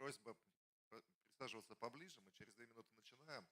Просьба присаживаться поближе, мы через 2 минуты начинаем.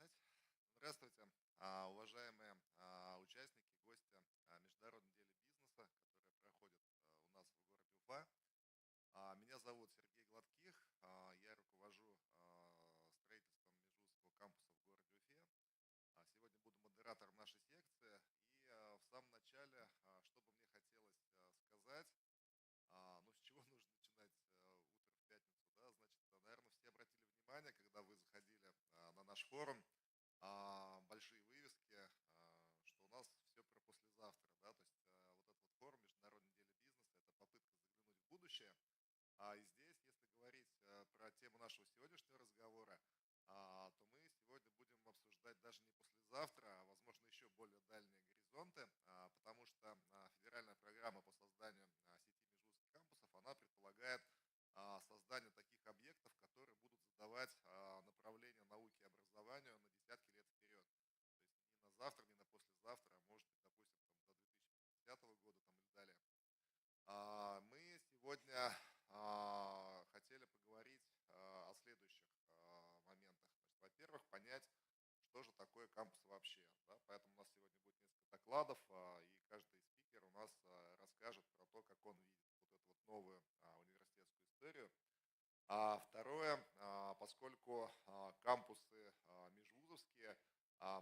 Давайте начинать. Здравствуйте, уважаемые участники, гости международной недели бизнеса, которая проходит у нас в городе Уфа. Меня зовут Сергей Гладких, я руковожу строительством Межвузского кампуса в городе Уфе. Сегодня буду модератором нашей секции. И в самом начале, что бы мне хотелось сказать, ну, с чего нужно начинать утро в пятницу, да, значит, наверное, все обратили внимание, когда вы заходили на наш форум, большие вывески, что у нас все про послезавтра, да, то есть вот этот вот форум Международной недели бизнеса – это попытка заглянуть в будущее. И здесь, если говорить про тему нашего сегодняшнего разговора, то мы сегодня будем обсуждать даже не послезавтра, а, возможно, еще более дальние горизонты, потому что федеральная программа по созданию сети межвузских кампусов, она предполагает создание таких объектов, которые будут задавать направление науки и образованию на десятки лет вперед. То есть не на завтра, не на послезавтра, а может быть, допустим, там, до 2050 года там, или далее. Мы сегодня хотели поговорить о следующих моментах. Значит, во-первых, понять, что же такое кампус вообще. Да? Поэтому у нас сегодня будет несколько докладов, и каждый спикер у нас расскажет про то, как он видит вот эту вот новую университетскую историю. Второе, поскольку кампусы межвузовские,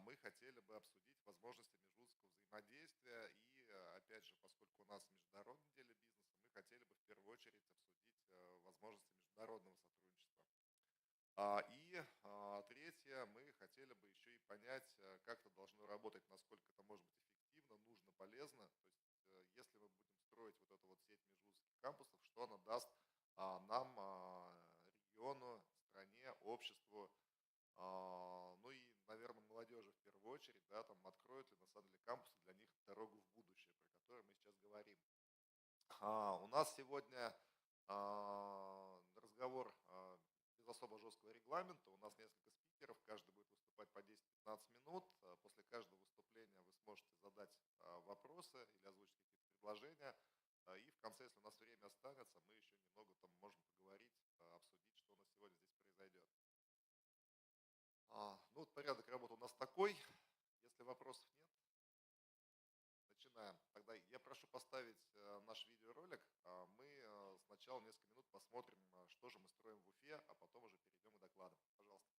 мы хотели бы обсудить возможности межвузовского взаимодействия. И, опять же, поскольку у нас международная неделя бизнеса, мы хотели бы в первую очередь обсудить возможности международного сотрудничества. И третье, мы хотели бы еще и понять, как это должно работать, насколько это может быть эффективно, нужно, полезно. То есть, если мы будем строить вот эту вот сеть межвузовских кампусов, что она даст нам, региону, стране, обществу, ну и, наверное, молодежи в первую очередь, да, там откроют ли на самом деле кампусы для них дорогу в будущее, про которое мы сейчас говорим. У нас сегодня разговор без особо жесткого регламента. У нас несколько спикеров, каждый будет выступать по 10-15 минут. После каждого выступления вы сможете задать вопросы или озвучить какие-то предложения. И в конце, если у нас время останется, мы еще немного там можем поговорить, обсудить, что у нас сегодня здесь произойдет. Ну вот порядок работы у нас такой. Если вопросов нет, начинаем. Тогда я прошу поставить наш видеоролик. Мы сначала несколько минут посмотрим, что же мы строим в Уфе, а потом уже перейдем к докладам. Пожалуйста.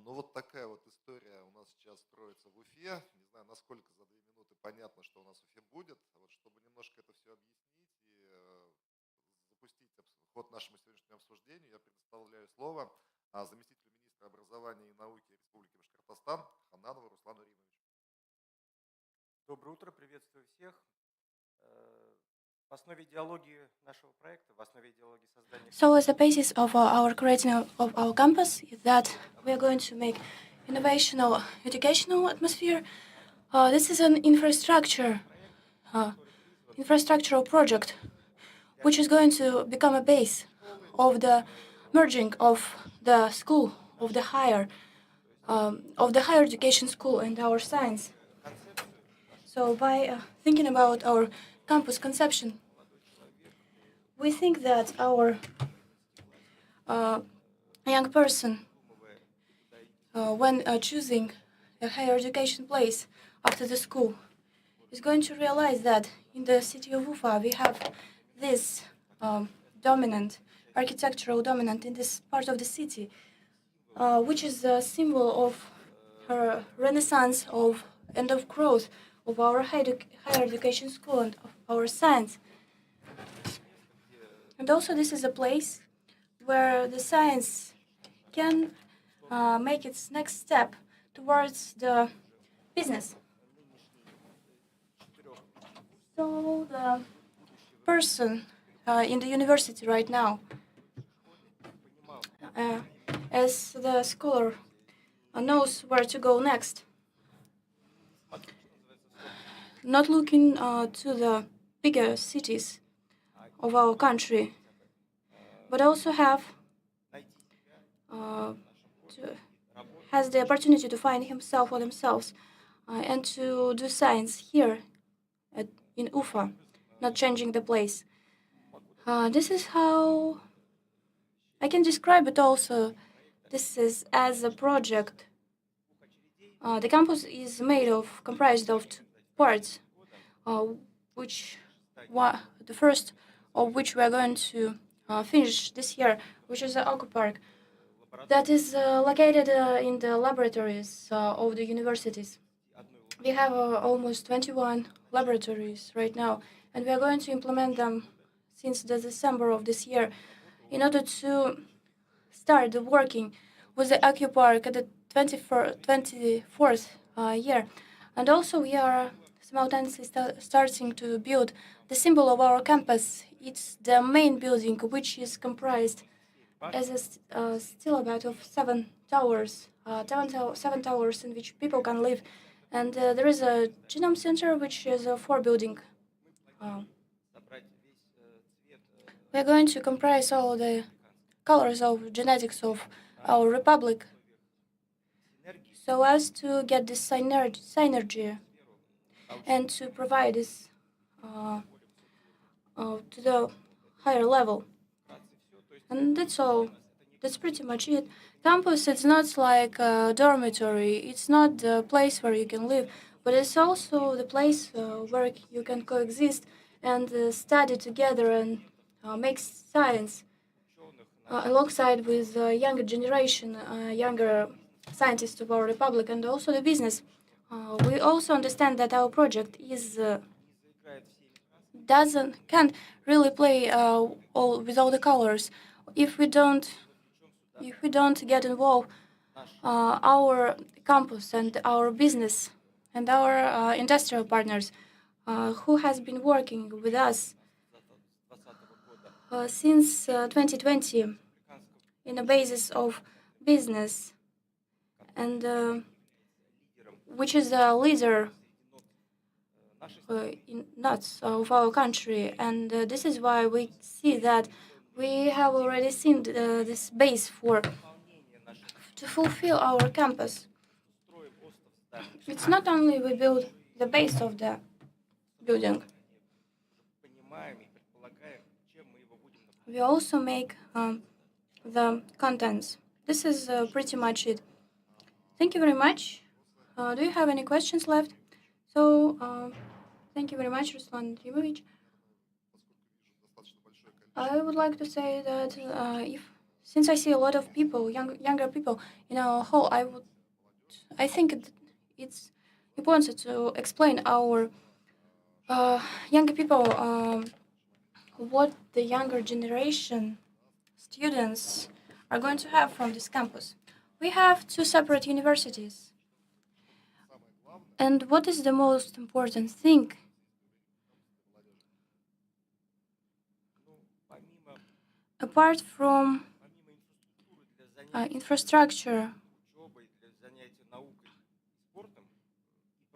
Ну вот такая вот история у нас сейчас строится в Уфе. Не знаю, насколько за 2 минуты понятно, что у нас в Уфе будет. Вот чтобы немножко это все объяснить и запустить ход нашему сегодняшнему обсуждению, я предоставляю слово заместителю министра образования и науки Республики Башкортостан Хананову Руслану Римовичу. Доброе утро, приветствую всех. В основе идеологии нашего проекта, в основе идеологии создания... So as the basis of our creating of our campus is that we are going to make innovational educational atmosphere. This is an infrastructural project which is going to become a base of the merging of the school, of the higher education school and our science. So by thinking about our campus conception, we think that our young person, when choosing a higher education place after the school, is going to realize that in the city of Ufa we have this architectural dominant in this part of the city, which is a symbol of her renaissance and of growth of our higher education school and of our science. And also this is a place where the science can make its next step towards the business. So the person in the university right now, as the scholar knows where to go next, not looking to the bigger cities of our country, but also has the opportunity to find himself or themselves and to do science here in Ufa, not changing the place. This is how I can describe it also. This is as a project The campus is comprised of two parts, which the first of which we are going to finish this year, which is the Oku Park, that is located in the laboratories of the universities. We have almost 21 laboratories right now, and we are going to implement them since the December of this year in order to start working with the Oku Park at the 24th year. And also we are simultaneously starting to build the symbol of our campus. It's the main building, which is comprised as a still about of seven towers in which people can live. And there is a genome center, which is a four-building. We're going to comprise all the colors of genetics of our republic so as to get this synergy and to provide this to the higher level. And that's all. That's pretty much it. Campus, it's not like a dormitory. It's not the place where you can live, but it's also the place where you can coexist and study together and make science alongside with the younger generation, younger scientists of our republic, and also the business. We also understand that our project is can't really play with all the colors if we don't get involved. Our campus and our business and our industrial partners who has been working with us since 2020 in a basis of business and which is a leader in nuts of our country, and this is why we see that we have already seen this base to fulfill our campus. It's not only we build the base of the building, we also make the contents. This is pretty much it. Thank you very much. Do you have any questions left? So, thank you very much, Ruslan Rimovich. I would like to say that since I see a lot of people, younger people in our hall, I think it's important to explain our younger people what the younger generation students are going to have from this campus. We have two separate universities. And what is the most important thing? Apart from infrastructure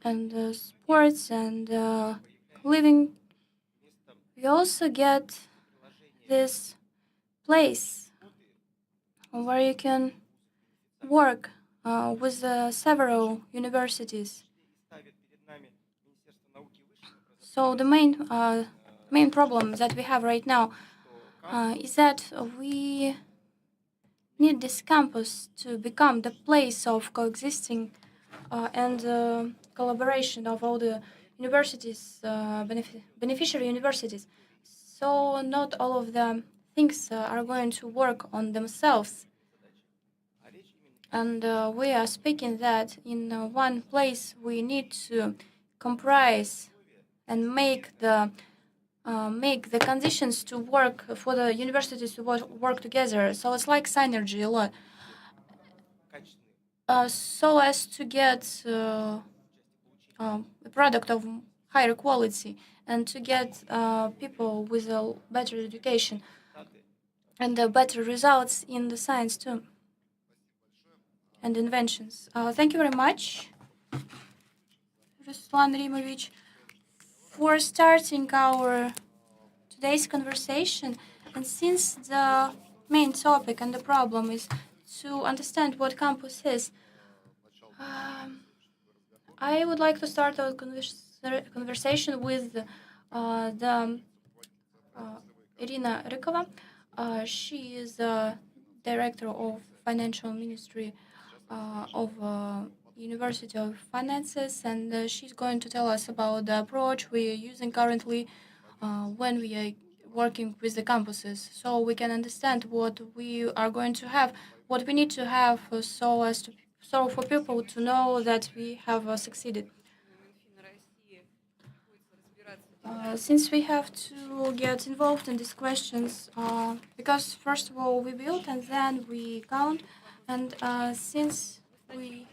and sports and living, we also get this place where you can work with several universities. So the main problem that we have right now is that we need this campus to become the place of coexisting and collaboration of all the universities, beneficiary universities. So not all of the things are going to work on themselves. And we are speaking that in one place we need to comprise and make the conditions to work for the universities to work together. So it's like synergy a lot. So as to get a product of higher quality and to get people with a better education and better results in the science too and inventions. Thank you very much, Ruslan Rimovich, for starting our today's conversation. And since the main topic and the problem is to understand what campus is, I would like to start our conversation with Irina Rykova. She is the director of financial ministry of University of Finances, and she's going to tell us about the approach we are using currently when we are working with the campuses, so we can understand what we are going to have, what we need to have, so for people to know that we have succeeded. Since we have to get involved in these questions, because first of all we build and then we count, and since we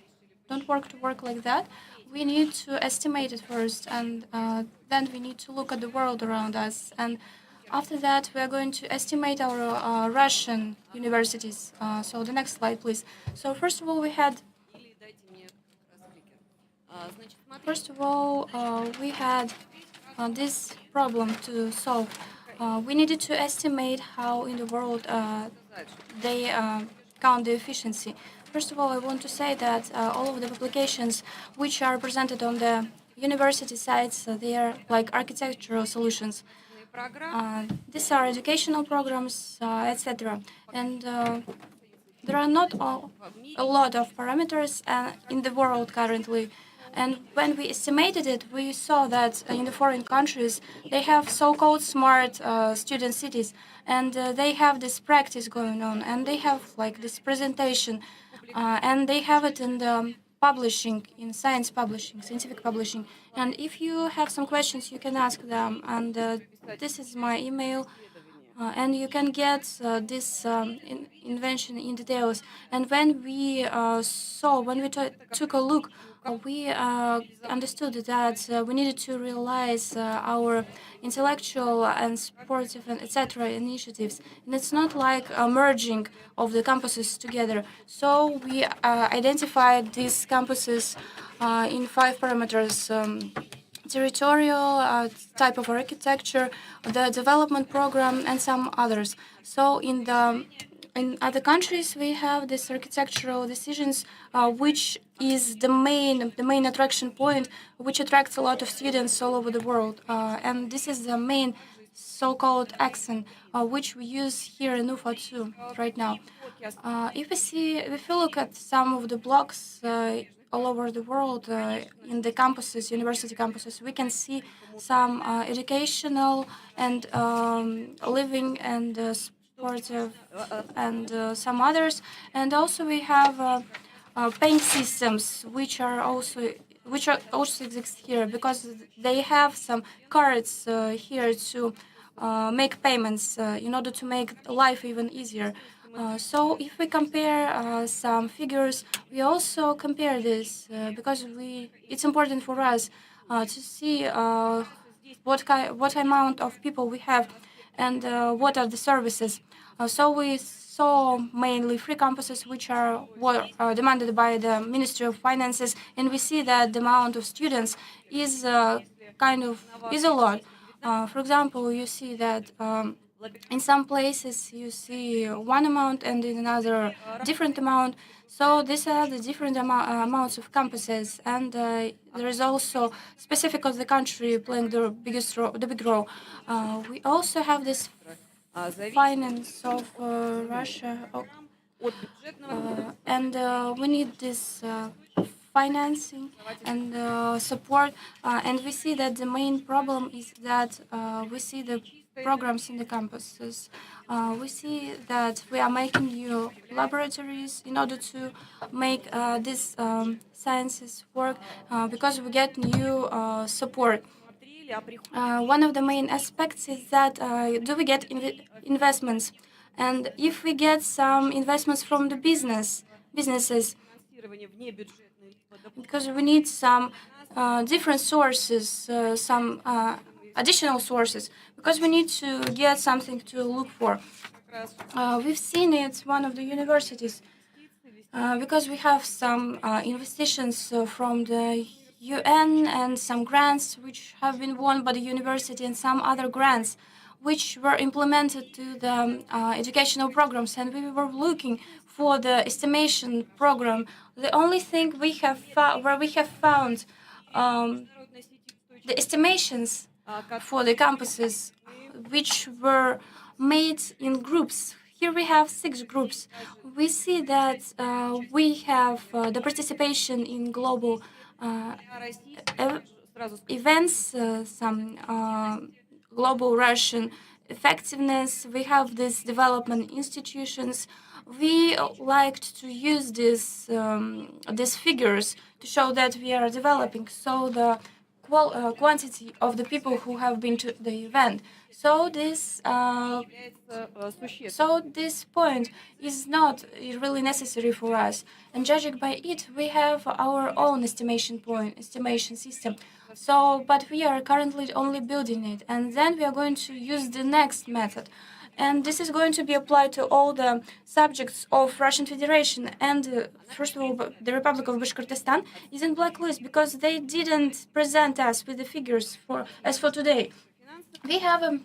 don't work like that, we need to estimate it first, and then we need to look at the world around us, and after that we are going to estimate our Russian universities. So the next slide, please. So first of all, we had this problem to solve. We needed to estimate how in the world they count the efficiency. First of all, I want to say that all of the publications which are presented on the university sites, they are like architectural solutions. These are educational programs, etc. And there are not a lot of parameters in the world currently. And when we estimated it, we saw that in the foreign countries, they have so-called smart student cities, and they have this practice going on, and they have like this presentation, and they have it in the publishing, in scientific publishing. And if you have some questions, you can ask them, and this is my email. And you can get this invention in details. And when we took a look, we understood that we needed to realize our intellectual and sportive and etc. initiatives. And it's not like a merging of the campuses together. So we identified these campuses in 5 parameters. Territorial type of architecture, the development program, and some others. So in other countries, we have these architectural decisions, which is the main attraction point, which attracts a lot of students all over the world. And this is the main so-called accent, which we use here in UFA too right now. If we look at some of the blocks all over the world in the campuses, university campuses, we can see some educational and living and sportive and some others. And also we have paying systems, which are also exist here because they have some cards here to make payments in order to make life even easier. So if we compare some figures, we also compare this because it's important for us to see what amount of people we have and what are the services. So we saw mainly free campuses, which are demanded by the Ministry of Finances, and we see that the amount of students is is a lot. For example, you see that. In some places you see one amount and in another different amount. So these are the different amounts of campuses, and there is also specific of the country playing the big role. We also have this finance of Russia, and we need this financing and support. And we see that the main problem is that we see the programs in the campuses. We see that we are making new laboratories in order to make these sciences work because we get new support. One of the main aspects is that do we get investments? And if we get some investments from the businesses, because we need some different sources, some additional sources, because we need to get something to look for. We've seen it one of the universities because we have some investitions from the UN and some grants which have been won by the university and some other grants which were implemented to the educational programs, and we were looking for the estimation program. The only thing we have where we have found the estimations for the campuses, which were made in groups here we have 6 groups. We see that we have the participation in global events, some global Russian effectiveness. We have these development institutions. We liked to use these figures to show that we are developing. So the quantity of the people who have been to the event. So this point is not really necessary for us. And judging by it, we have our own estimation system. So, but we are currently only building it, and then we are going to use the next method. And this is going to be applied to all the subjects of Russian Federation. And first of all, the Republic of Bashkortostan is in blacklist because they didn't present us with the figures for today. We have a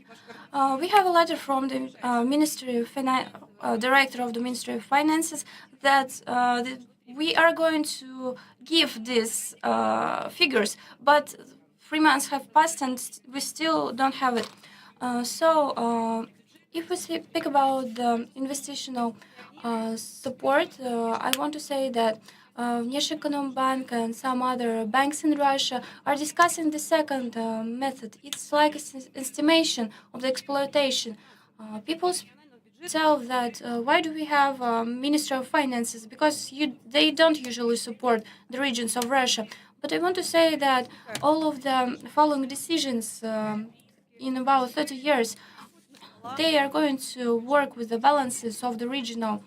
letter from the Ministry of Director of the Ministry of Finances that we are going to give these figures, but 3 months have passed and we still don't have it. If we speak about the investitional support, I want to say that Bank and some other banks in Russia are discussing the second method. It's like an estimation of the exploitation. People tell that why do we have Ministry of Finances? Because they don't usually support the regions of Russia. But I want to say that all of the following decisions in about 30 years, they are going to work with the balances of the regional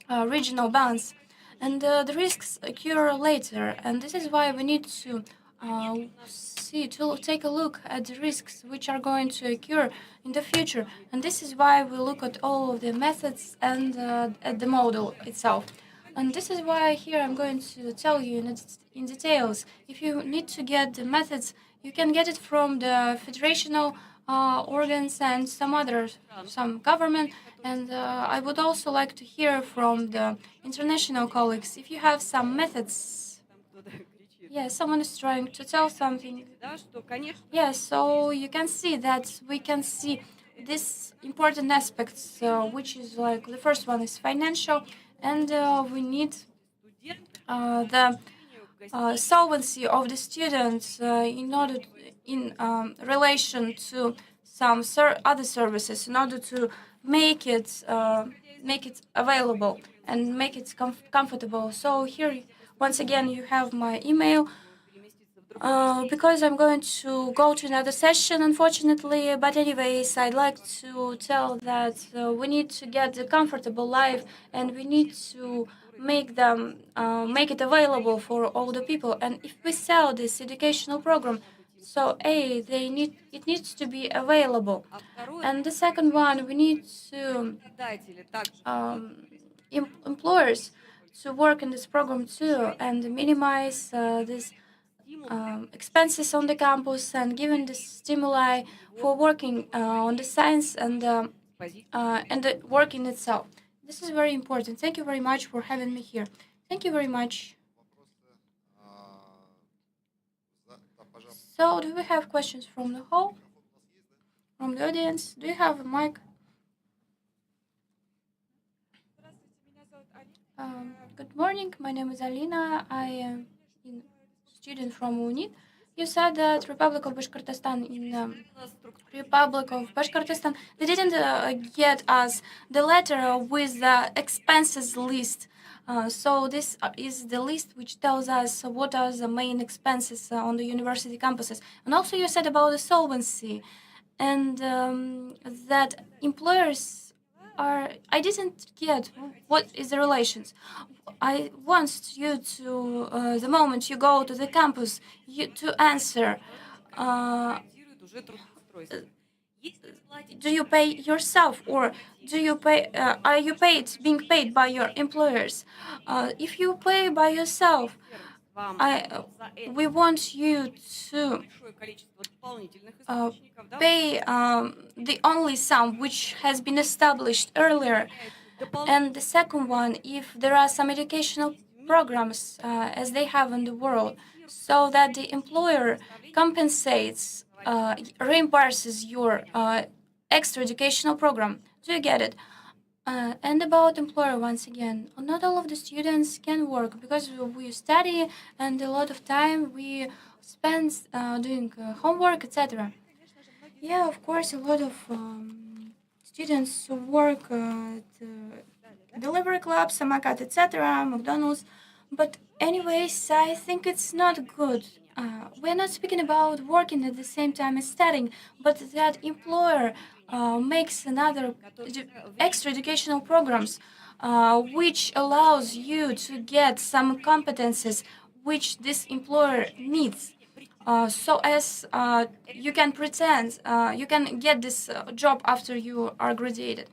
balance. And the risks occur later, and this is why we need to take a look at the risks which are going to occur in the future. And this is why we look at all of the methods and at the model itself. And this is why here I'm going to tell you in details. If you need to get the methods, you can get it from the federational organs and some government. And I would also like to hear from the international colleagues if you have some methods. Yes, someone is trying to tell something. Yes, so you can see that we can see these important aspects, which is like the first one is financial, and we need the solvency of the students in relation to some other services in order to make it available and make it comfortable. So here, once again, you have my email. Because I'm going to go to another session, unfortunately. But anyways, I'd like to tell that we need to get the comfortable life, and we need to make it available for all the people. And if we sell this educational program, so it needs to be available. And the second one, we need to employers to work in this program too and minimize this expenses on the campus and giving the stimuli for working on the science and the work in itself. This is very important. Thank you very much for having me here. Thank you very much. So, do we have questions from the hall? From the audience? Do you have a mic? Good morning. My name is Alina. I am a student from UNIT. You said that Republic of Bashkortostan they didn't get us the letter with the expenses list. So this is the list which tells us what are the main expenses on the university campuses. And also you said about the solvency and that employers I didn't get what is the relations. I want you to, the moment you go to the campus, to answer, do you pay yourself or do you pay, are you being paid by your employers? If you pay by yourself, we want you to pay the only sum which has been established earlier. And the second one, if there are some educational programs as they have in the world, so that the employer compensates, reimburses your extra educational program. Do you get it? And about employer once again, not all of the students can work because we study and a lot of time we spend doing homework, etc. Yeah, of course, a lot of students work at delivery clubs, Samakat, etc., McDonald's. But anyways, I think it's not good. We're not speaking about working at the same time as studying, but that employer makes another extra educational programs, which allows you to get some competences which this employer needs. So as you can pretend, you can get this job after you are graduated.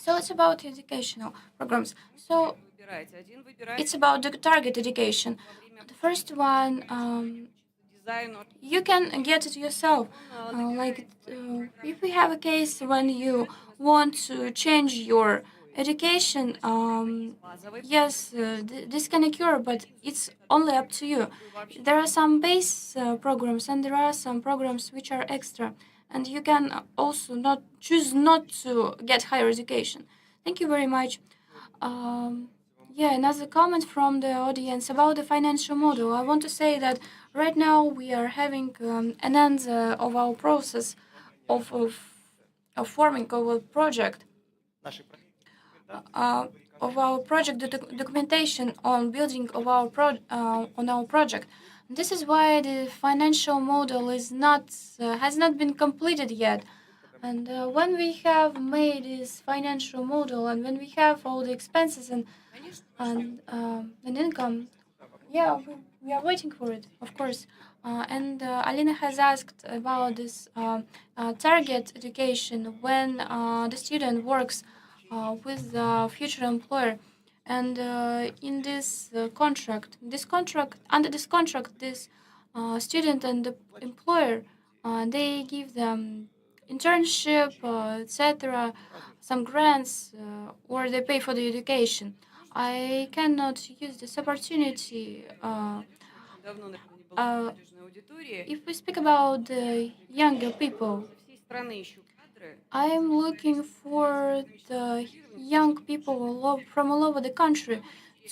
So it's about educational programs. So it's about the target education. The first one, you can get it yourself. If we have a case when you want to change your education, yes, this can occur, but it's only up to you. There are some base programs, and there are some programs which are extra, and you can also not choose not to get higher education. Thank you very much. Yeah, another comment from the audience about the financial model. I want to say that right now we are having an end of our process of, of, of forming our project, uh, of our project documentation on building of our on our project. This is why the financial model is not has not been completed yet. And when we have made this financial model and when we have all the expenses and income, yeah, we are waiting for it, of course. And Alina has asked about this target education when the student works with the future employer. And in under this contract, this student and the employer, they give them internship, etc., some grants, or they pay for the education. I cannot use this opportunity. Uh, if we speak about the younger people, I'm looking for the young people from all over the country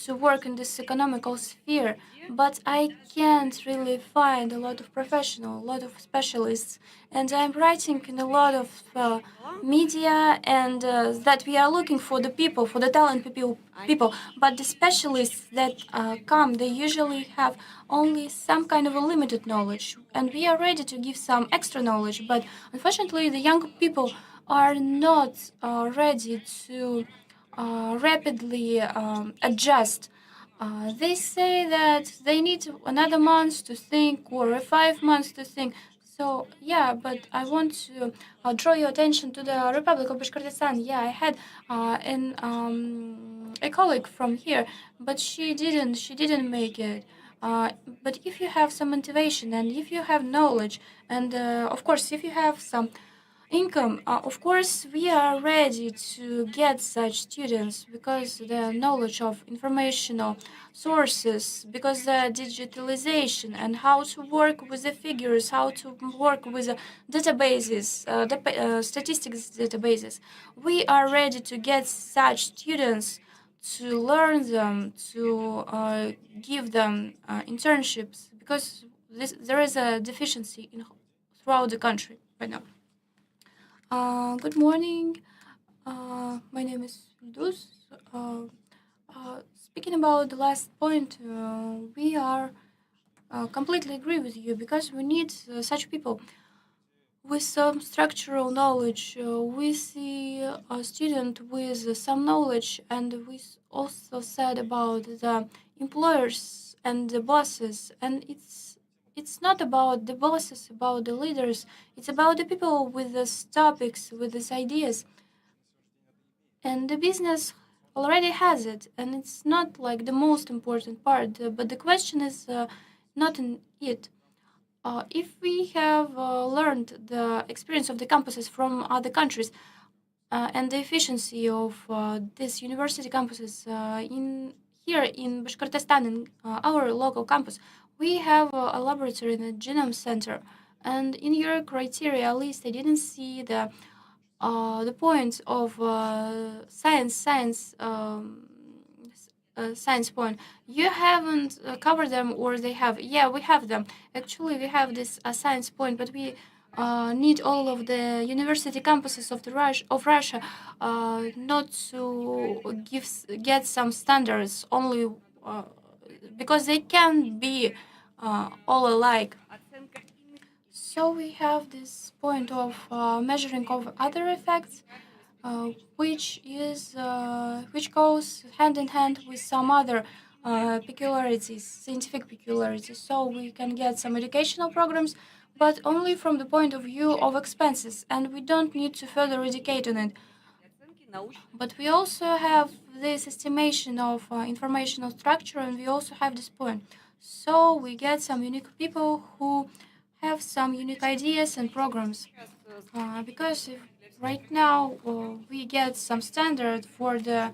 to work in this economical sphere, but I can't really find a lot of professionals, a lot of specialists, and I'm writing in a lot of media and that we are looking for the people, for the talented people, but the specialists that come, they usually have only some kind of a limited knowledge, and we are ready to give some extra knowledge, but unfortunately the young people are not ready to rapidly adjust. They say that they need another month to think or 5 months to think. So yeah, but I want to draw your attention to the Republic of Bashkortostan. Yeah, I had a colleague from here, but she didn't make it. But if you have some motivation and if you have knowledge, and of course, if you have some income, of course, we are ready to get such students because the knowledge of informational sources, because the digitalization and how to work with the figures, how to work with the databases, statistics databases. We are ready to get such students to learn them, to give them internships, because there is a deficiency throughout the country right now. Good morning. My name is Duz. Speaking about the last point, we are completely agree with you because we need such people with some structural knowledge. We see a student with some knowledge, and we also said about the employers and the bosses, and it's not about the bosses, about the leaders. It's about the people with these topics, with these ideas. And the business already has it, and it's not like the most important part. But the question is not in it. If we have learned the experience of the campuses from other countries and the efficiency of these university campuses in here in Bashkortostan, in our local campus, we have a laboratory in the genome center. And in your criteria list, I didn't see the the points of science point. You haven't covered them, or they have? Yeah, we have them. Actually, we have this science point, but we need all of the university campuses of Russia not to get some standards only because they can be all alike. So we have this point of measuring of other effects, which goes hand in hand with some other peculiarities, scientific peculiarities. So we can get some educational programs, but only from the point of view of expenses, and we don't need to further educate on it. But we also have this estimation of informational structure, and we also have this point. So we get some unique people who have some unique ideas and programs. Because if right now we get some standard for the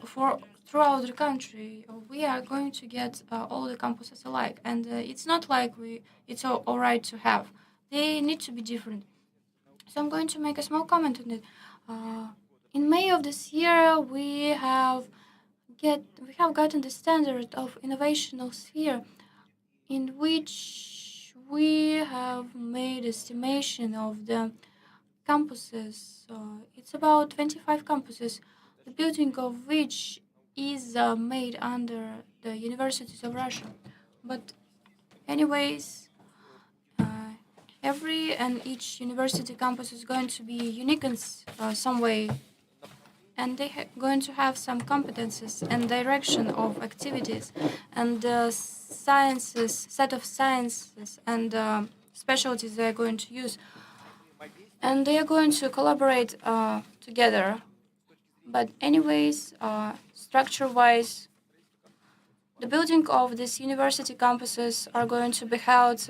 for throughout the country, we are going to get all the campuses alike, and it's not like it's all right to have. They need to be different. So I'm going to make a small comment on it. Uh, in May of this year, we have gotten the standard of innovational sphere, in which we have made estimation of the campuses. It's about 25 campuses, the building of which is made under the universities of Russia. But anyways, every and each university campus is going to be unique in some way, and they going to have some competences and direction of activities, and set of sciences and specialties they are going to use, and they are going to collaborate together. But anyways, structure-wise, the building of these university campuses are going to be held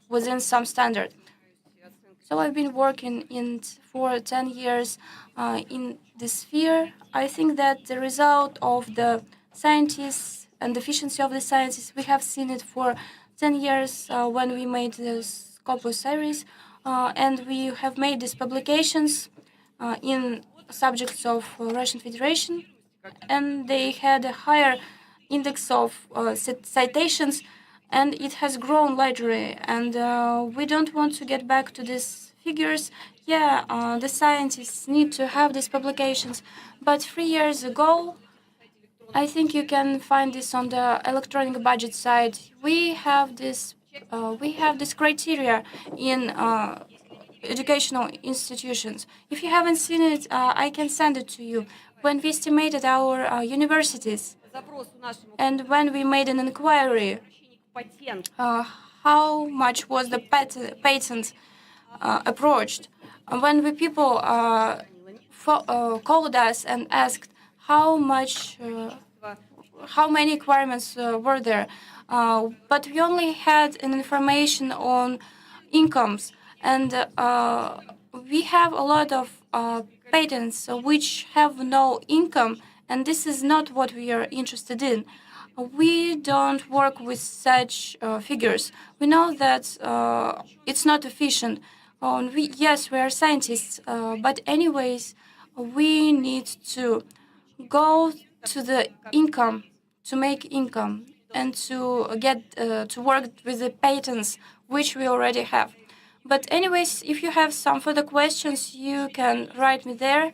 within some standard. So I've been working for 10 years in this sphere. I think that the result of the scientists and the efficiency of the scientists, we have seen it for 10 years when we made the Scopus series, and we have made these publications in subjects of Russian Federation, and they had a higher index of citations, and it has grown lately. And we don't want to get back to these figures. Yeah, the scientists need to have these publications, but 3 years ago, I think you can find this on the electronic budget side. We have this criteria in educational institutions. If you haven't seen it, I can send it to you. When we estimated our universities, and when we made an inquiry, how much was the patent approached? When the people called us and asked how many requirements were there, but we only had an information on incomes, and we have a lot of patents which have no income, and this is not what we are interested in. We don't work with such figures. We know that it's not efficient. Yes, we are scientists, but anyways, we need to go to the income, to make income, and to get to work with the patents which we already have. But anyways, if you have some further questions, you can write me there.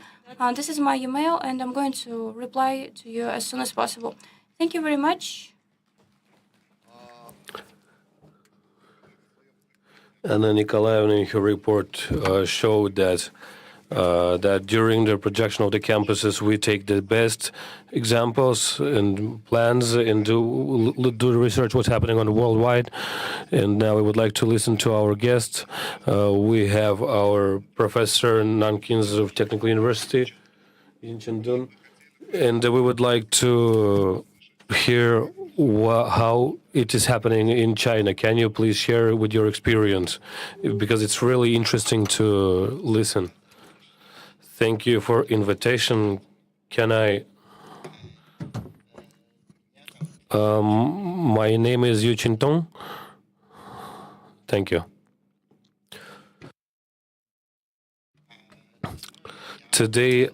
This is my email, and I'm going to reply to you as soon as possible. Thank you very much. Anna Nikolaevna, in her report, showed that during the projection of the campuses, we take the best examples and plans and do the research what's happening on the worldwide. And now we would like to listen to our guests. We have our Professor Nankins of Technical University in Chandun, and we would like to hear how it is happening in China. Can you please share with your experience? Because it's really interesting to listen. Thank you for invitation. Can I? My name is Yu Chintong. Thank you. Today,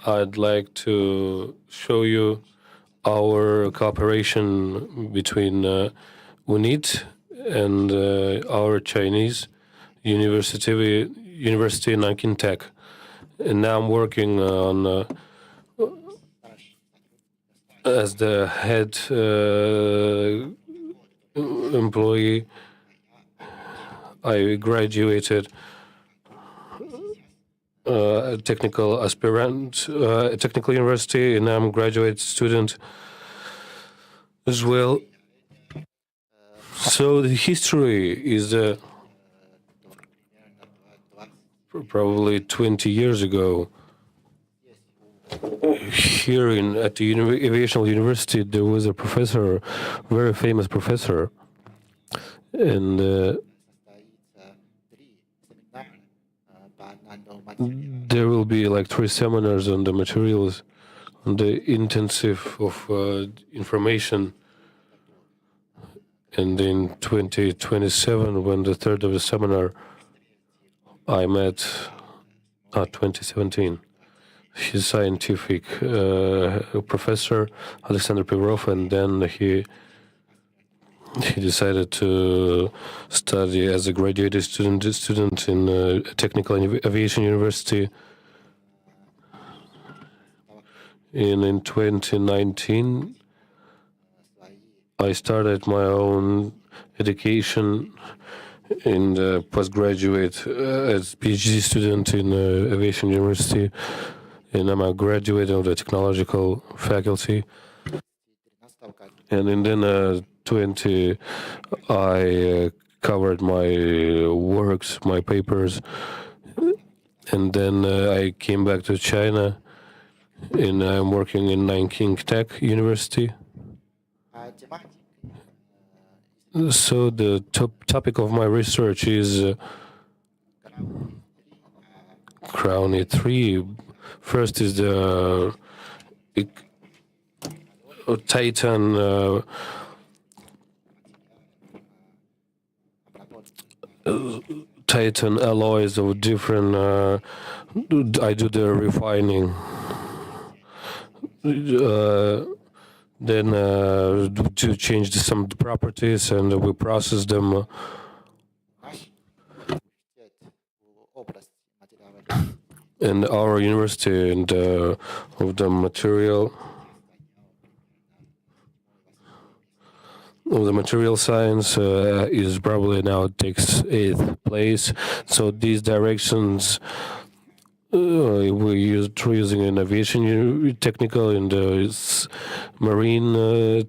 I'd like to show you our cooperation between UNIT and our Chinese University Nanking Tech. And now I'm working on as the head employee. I graduated technical aspirant, technical university, and I'm a graduate student as well. So the history is probably 20 years ago. Here at the Aviation University, there was a professor, very famous professor, and there will be like 3 seminars on the materials, on the intensive of information. And in 2027, when the third of the seminar, I met 2017. He's scientific professor, Alexander Pegrov, and then he decided to study as a graduate student in Technical Aviation University. And in 2019, I started my own education in the postgraduate as PhD student in Aviation University, and I'm a graduate of the technological faculty. And in then 20, I covered my works, my papers, and then I came back to China, and I'm working in Nanking Tech University. So the topic of my research is Crown E3. First is the Titan Titan alloys of different. I do the refining. Then to change some properties, and we process them. And our university and of the material science is probably now takes 8th place. So these directions we using in aviation, technical, and marine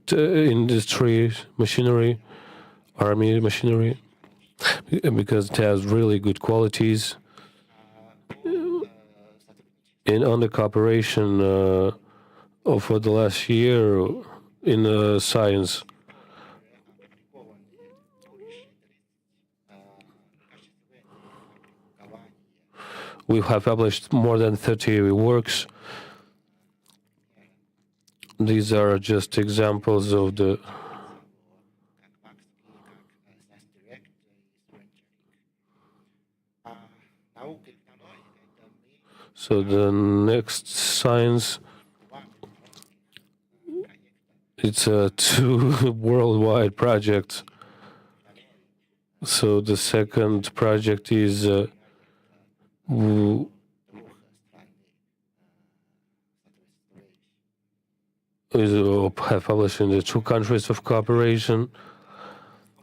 industry, machinery, army machinery, because it has really good qualities. And on the cooperation for the last year in science, we have published more than 30 works. These are just examples of the So the next science, it's a 2 worldwide project. So the second project is have published in the 2 countries of cooperation.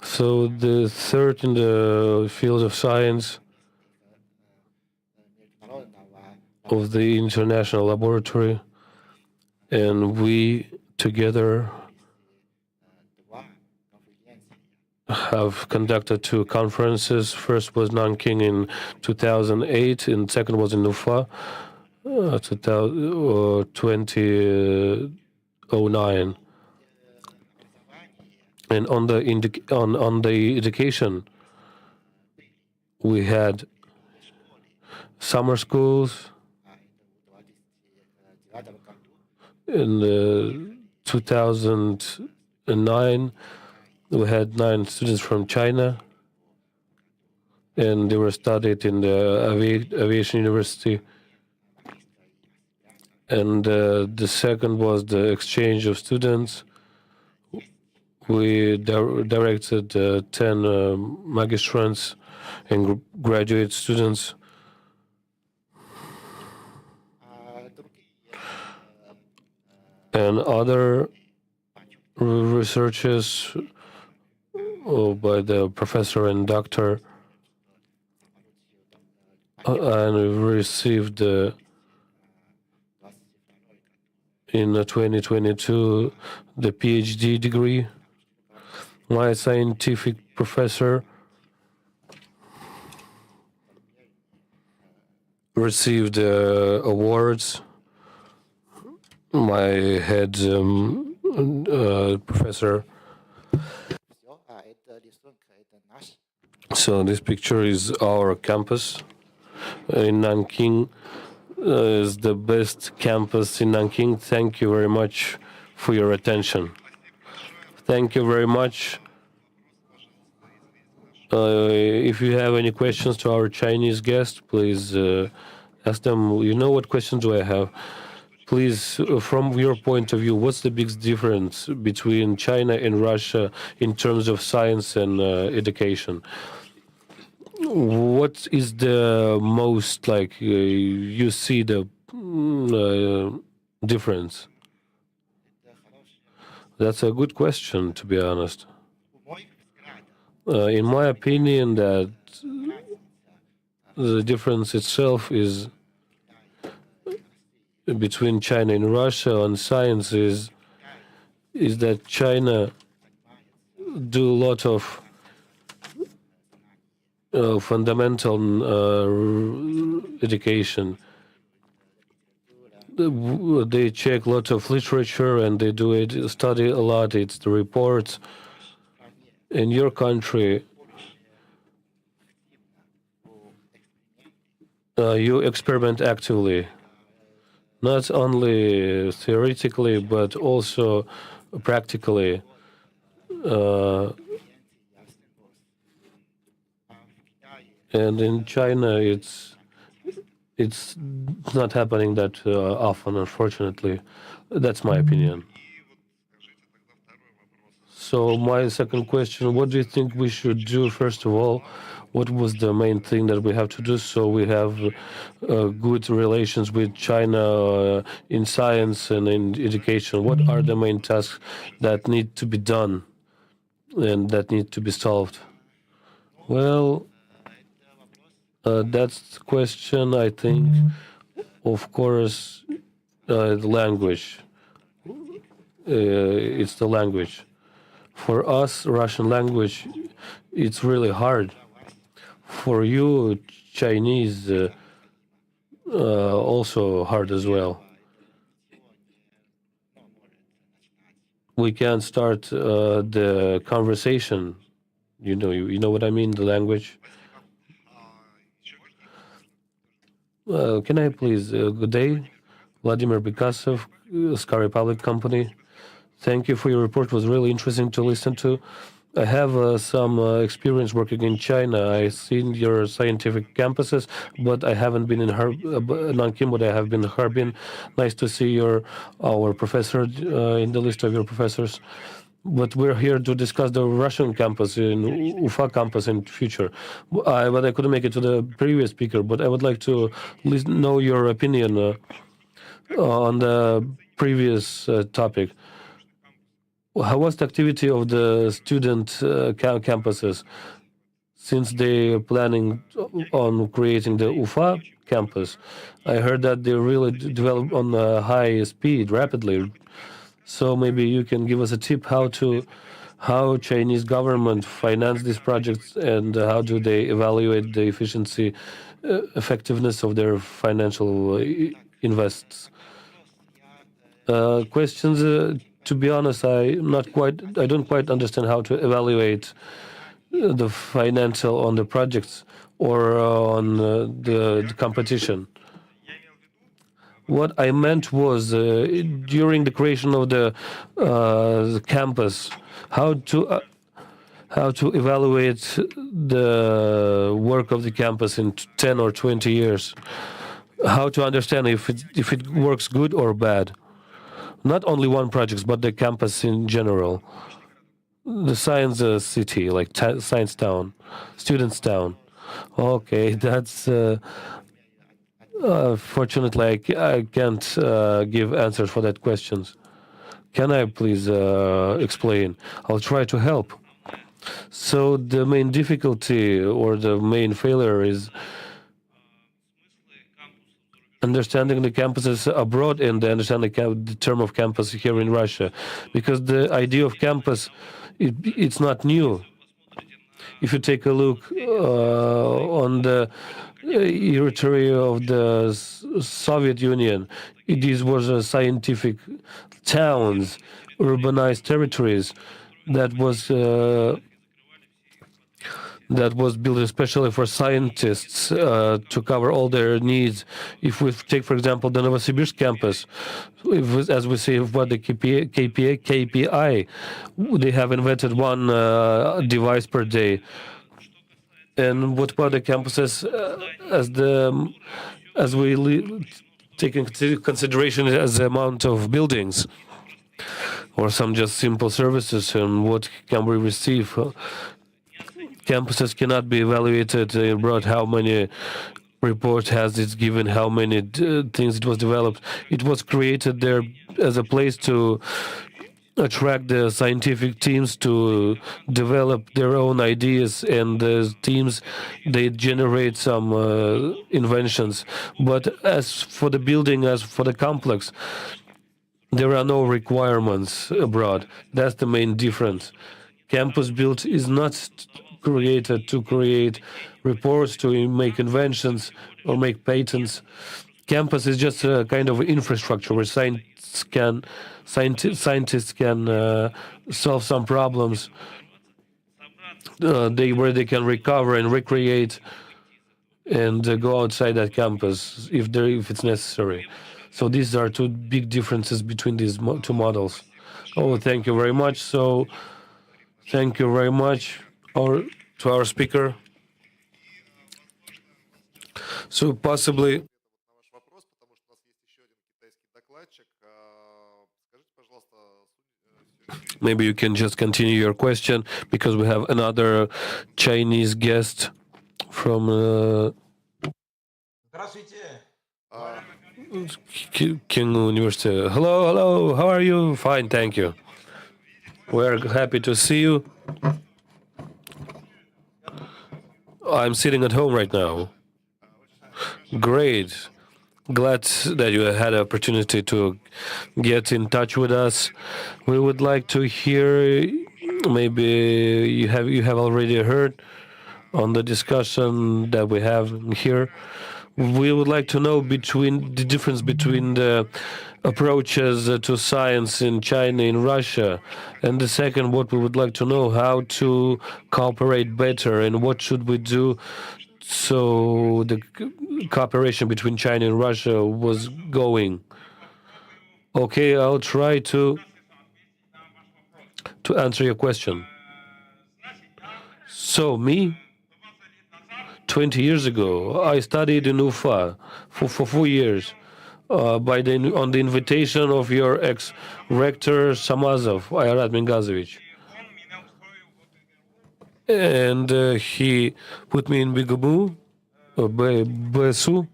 So the third in the field of science of the International Laboratory, and we together have conducted 2 conferences. First was Nanking in 2008, and second was in Ufa, 2009. And on the education, we had summer schools. In 2009, we had 9 students from China, and they were studied in the Aviation University. And the second was the exchange of students. We directed 10 magistrants and graduate students. And other researches by the professor and doctor, and we received in 2022 the PhD degree. My scientific professor received awards. My head professor. So this picture is our campus in Nanking. Is the best campus in Nanking. Thank you very much for your attention. Thank you very much. If you have any questions to our Chinese guest, please ask them. You know what questions do I have? Please, from your point of view, what's the biggest difference between China and Russia in terms of science and education? What is the most you see the difference? That's a good question, to be honest. In my opinion, that the difference itself is between China and Russia on science is that China do a lot of fundamental education. They check lots of literature and they do it, study a lot. It's the reports. In your country, you experiment actively, not only theoretically but also practically. And in China, it's not happening that often, unfortunately. That's my opinion. So my second question, what do you think we should do, first of all? What was the main thing that we have to do so we have good relations with China in science and in education? What are the main tasks that need to be done and that need to be solved? Well, that's the question, I think. Of course, the language. It's the language. For us, Russian language, it's really hard. For you, Chinese, also hard as well. We can start the conversation. You know what I mean, the language. Can I please, good day, Vladimir Bekasov, Sky Republic Company. Thank you for your report. It was really interesting to listen to. I have some experience working in China. I've seen your scientific campuses, but I haven't been in Nanking, but I have been in Harbin. Nice to see our professor in the list of your professors. But we're here to discuss the Russian campus, in Ufa campus in future. But I couldn't make it to the previous speaker, but I would like to know your opinion on the previous topic. How was the activity of the student campuses since they're planning on creating the Ufa campus? I heard that they really develop on a high speed, rapidly. So maybe you can give us a tip how Chinese government finance these projects and how do they evaluate the efficiency, effectiveness of their financial invests. Questions. To be honest, I don't quite understand how to evaluate the financial on the projects or on the competition. What I meant was during the creation of the campus, how to evaluate the work of the campus in 10 or 20 years. how to understand if it works good or bad. Not only one project, but the campus in general. The science city, like science town, students town. Okay, that's fortunately I can't give answers for that questions. Can I please explain? I'll try to help. So the main difficulty or the main failure is understanding the campuses abroad and understanding the term of campus here in Russia, because the idea of campus, it's not new. If you take a look on the territory of the Soviet Union, these were scientific towns, urbanized territories that was built especially for scientists to cover all their needs. If we take, for example, the Novosibirsk campus, as we say about the KPI, they have invented one device per day. And what about the campuses as we take into consideration as the amount of buildings or some just simple services and what can we receive? Campuses cannot be evaluated abroad. How many reports has it given? How many things it was developed? It was created there as a place to attract the scientific teams to develop their own ideas, and the teams, they generate some inventions. But as for the building, as for the complex, there are no requirements abroad. That's the main difference. Campus built is not created to create reports, to make inventions or make patents. Campus is just a kind of infrastructure where scientists can solve some problems. Where they can recover and recreate and go outside that campus if it's necessary. So these are two big differences between these two models. Oh, thank you very much. So thank you very much to our speaker. So possibly. На ваш вопрос, потому что у нас есть еще один китайский докладчик. Скажите, пожалуйста, Maybe you can just continue your question because we have another Chinese guest from King University. Hello, how are you? Fine, thank you. We're happy to see you. I'm sitting at home right now. Great. Glad that you had the opportunity to get in touch with us. We would like to hear, maybe you have already heard on the discussion that we have here. We would like to know the difference between the approaches to science in China and Russia. And the second, what we would like to know, how to cooperate better and what should we do so the cooperation between China and Russia was going. Okay, I'll try to answer your question. So me, 20 years ago, I studied in Ufa for 4 years on the invitation of your ex-rector Samazov, Ayrat Mingazovich. And he put me in BGMU, BSU,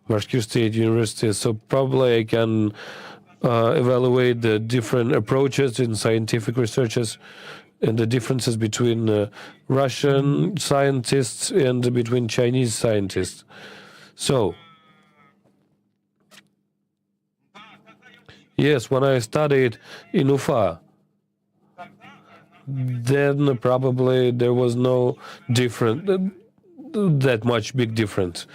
Bashkortostan State University. So probably I can evaluate the different approaches in scientific researches and the differences between Russian scientists and between Chinese scientists. So, yes, when I studied in Ufa, then probably there was no that much big difference.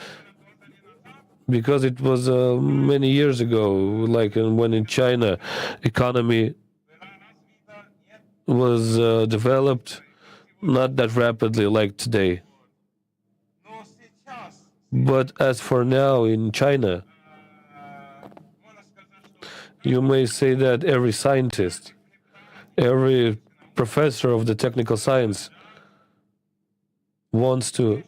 Because it was many years ago, like when in China, economy was developed not that rapidly like today. But as for now in China, you may say that every scientist, every professor of the technical science wants to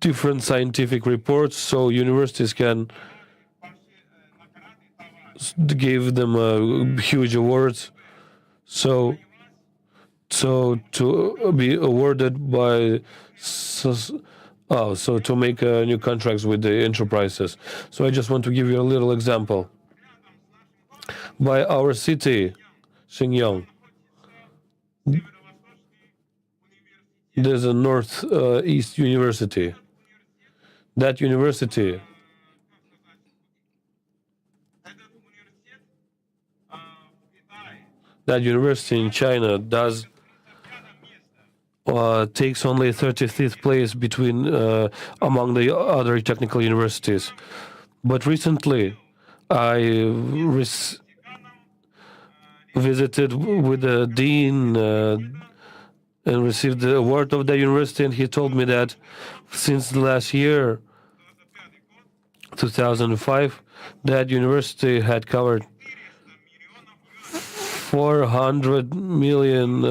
different scientific reports, so universities can give them huge awards. So to be awarded by so to make new contracts with the enterprises. So I just want to give you a little example. By our city, Xinjiang, there's a Northeast University. That university in China takes only 35th place between among the other technical universities. But recently, I visited with the dean and received the award of the university, and he told me that since the last year, 2005, that university had covered 400 million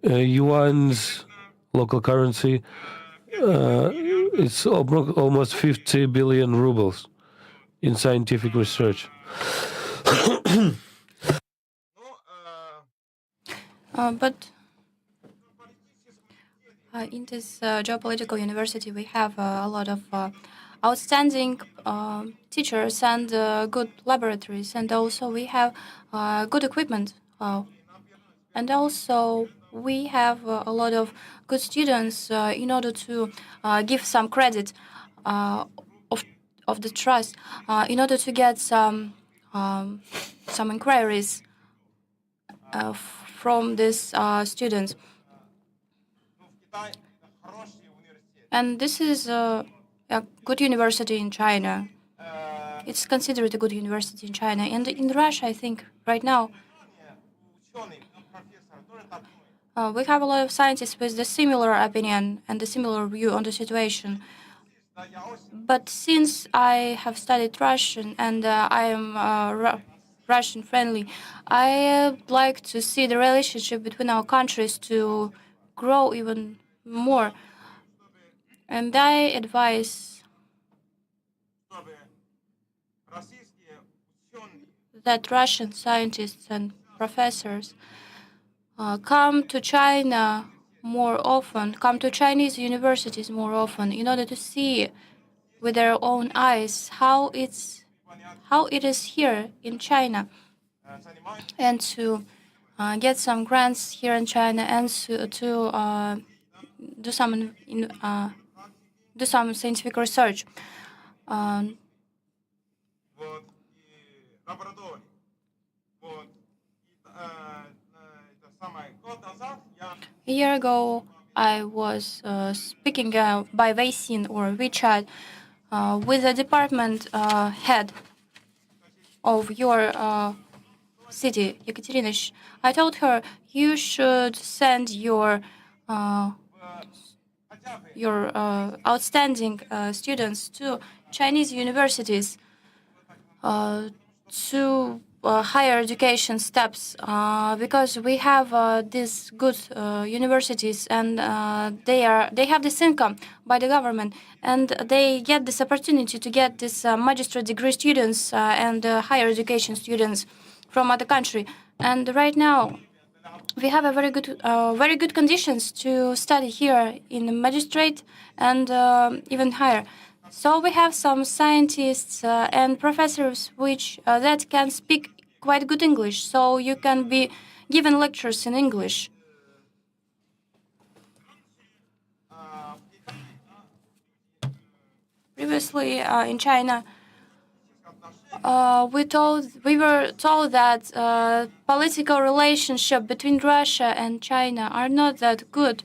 yuan's local currency. It's almost 50 billion rubles in scientific research. But in this geopolitical university, we have a lot of outstanding teachers and good laboratories, and also we have good equipment. And also we have a lot of good students in order to give some credit of the trust, in order to get some inquiries from these students. And this is a good university in China. It's considered a good university in China. And in Russia, I think right now, we have a lot of scientists with the similar opinion and the similar view on the situation. But since I have studied Russian and I am Russian friendly, I like to see the relationship between our countries to grow even more. And I advise that Russian scientists and professors come to China more often, come to Chinese universities more often, in order to see with their own eyes how it is here in China, and to get some grants here in China, and to do some scientific research. A year ago, I was speaking by Weixin or WeChat with the department head of your city, Ekaterina. I told her you should send your outstanding students to Chinese universities to higher education steps, because we have these good universities, and they have this income by the government, and they get this opportunity to get this magistrate degree students and higher education students from other country. And right now, we have a very good conditions to study here in the magistrate and even higher. So we have some scientists and professors which that can speak quite good English. So you can be given lectures in English. Previously in China, we were told that political relationship between Russia and China are not that good.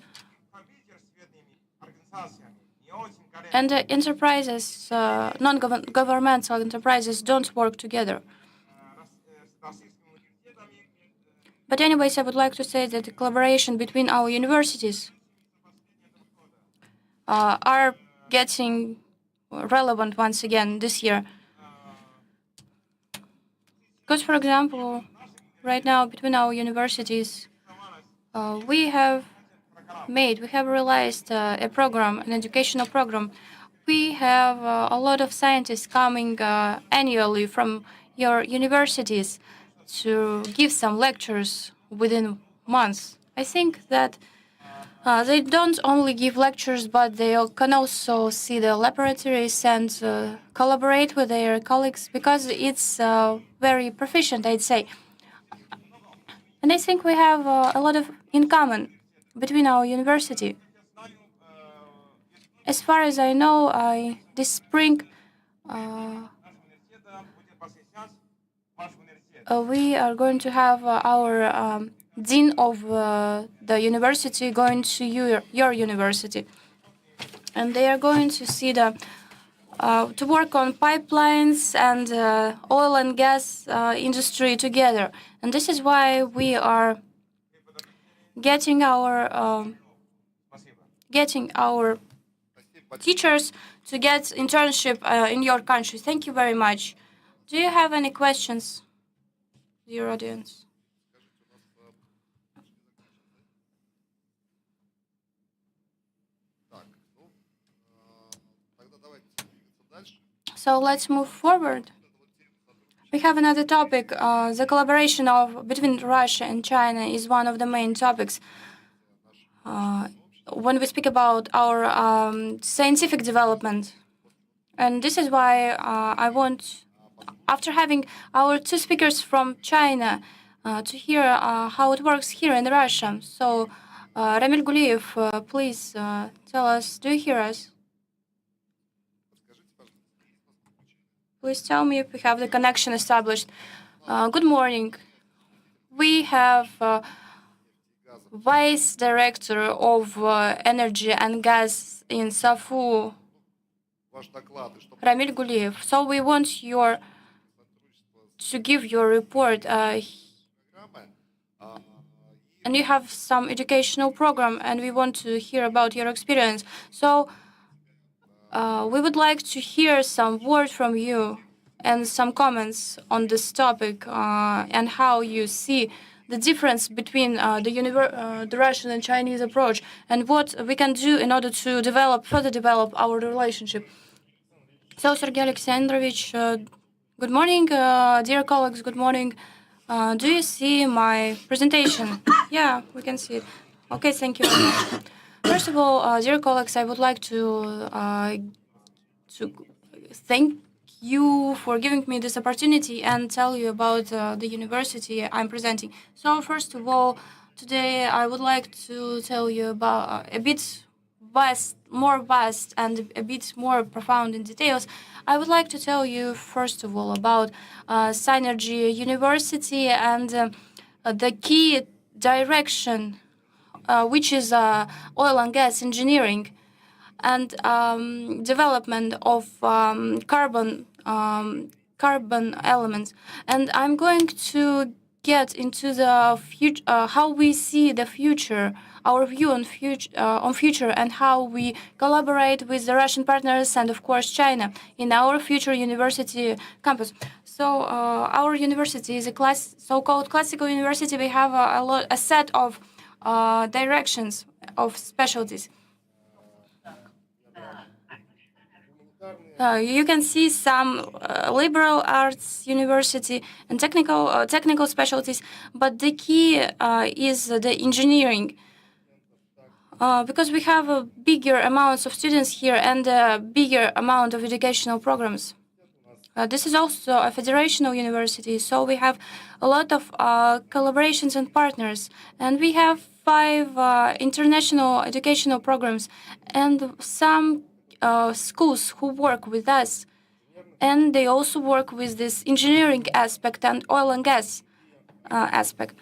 And enterprises, non-governmental enterprises, don't work together. But anyways, I would like to say that the collaboration between our universities are getting relevant once again this year. Because, for example, right now between our universities, we have made. We have realized a program, an educational program. We have a lot of scientists coming annually from your universities to give some lectures within months. I think that they don't only give lectures, but they can also see the laboratories and collaborate with their colleagues because it's very proficient, I'd say. And I think we have a lot of in common between our university. As far as I know, this spring we are going to have our dean of the university going to your university, and they are going to see to work on pipelines and oil and gas industry together. And this is why we are getting our teachers to get internship in your country. Thank you very much. Do you have any questions, dear audience? So let's move forward. We have another topic. The collaboration between Russia and China is one of the main topics. When we speak about our scientific development. And this is why I want, after having our two speakers from China, to hear how it works here in Russia. So, Ramil Guliyev, please tell us, do you hear us? Please tell me if we have the connection established. Good morning. We have Vice Director of Energy and Gas in SAFU, Ramil Guliyev. So we want to give your report. And you have some educational program, and we want to hear about your experience. So we would like to hear some words from you and some comments on this topic and how you see the difference between the Russian and Chinese approach and what we can do in order to further develop our relationship. So, Sergey Alexandrovich, good morning, dear colleagues, good morning. Do you see my presentation? Yeah, we can see it. Okay, thank you very much. First of all, dear colleagues, I would like to thank you for giving me this opportunity and tell you about the university I'm presenting. So first of all, today I would like to tell you about a bit more vast and a bit more profound in details. I would like to tell you first of all about Synergy University and the key direction, which is oil and gas engineering and development of carbon elements. And I'm going to get into the future, how we see the future, our view on future, and how we collaborate with the Russian partners and of course China in our future university campus. So our university is a so-called classical university. We have a set of directions of specialties. You can see some liberal arts university and technical specialties, but the key is the engineering, because we have a bigger amounts of students here and a bigger amount of educational programs. This is also a federational university, so we have a lot of collaborations and partners, and we have 5 international educational programs and some schools who work with us, and they also work with this engineering aspect and oil and gas aspect.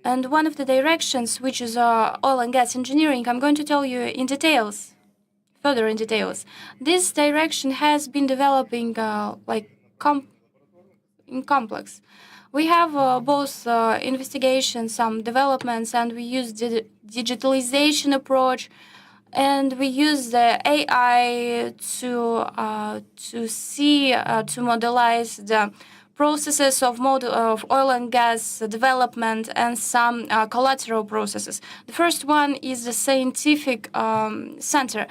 And one of the directions, which is oil and gas engineering, I'm going to tell you in details, further in details. This direction has been developing in complex. We have both investigation, some developments, and we use the digitalization approach. And we use the AI to modelize the processes of oil and gas development and some collateral processes. The first one is the scientific center,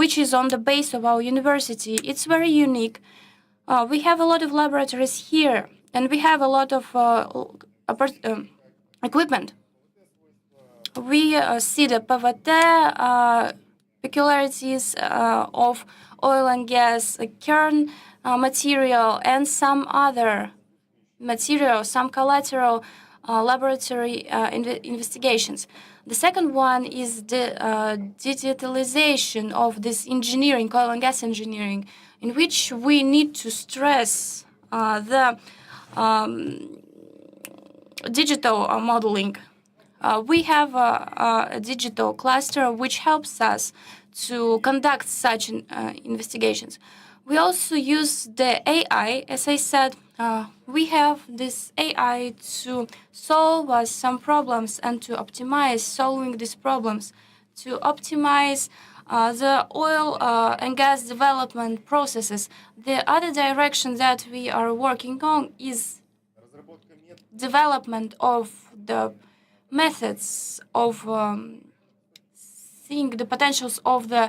which is on the base of our university. It's very unique. We have a lot of laboratories here, and we have a lot of equipment. We see the PVT peculiarities of oil and gas kern material and some other material, some collateral laboratory investigations. The second one is the digitalization of this engineering, oil and gas engineering, in which we need to stress the digital modeling. We have a digital cluster which helps us to conduct such investigations. We also use the AI. As I said, we have this AI to solve some problems and to optimize solving these problems, to optimize the oil and gas development processes. The other direction that we are working on is development of the methods of seeing the potentials of the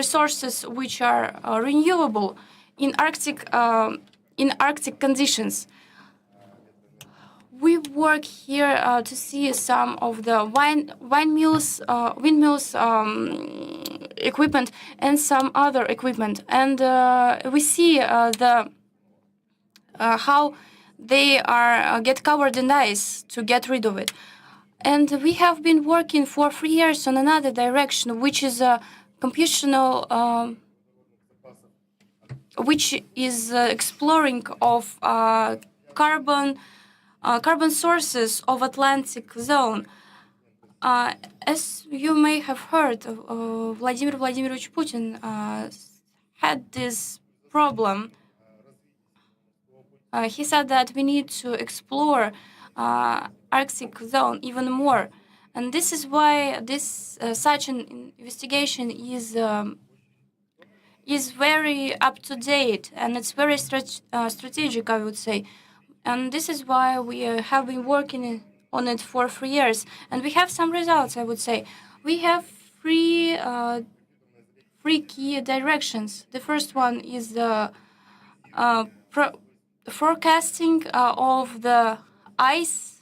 resources which are renewable in Arctic conditions. We work here to see some of the windmills equipment and some other equipment, and we see how they are get covered in ice to get rid of it. And we have been working for 3 years on another direction, which is a computational, which is exploring of carbon sources of Atlantic zone. As you may have heard, Vladimir Vladimirovich Putin had this problem. He said that we need to explore Arctic zone even more, and this is why this such an investigation is very up to date, and it's very strategic, I would say. And this is why we have been working on it for 3 years, and we have some results, I would say. We have three key directions. The first one is the forecasting of the ice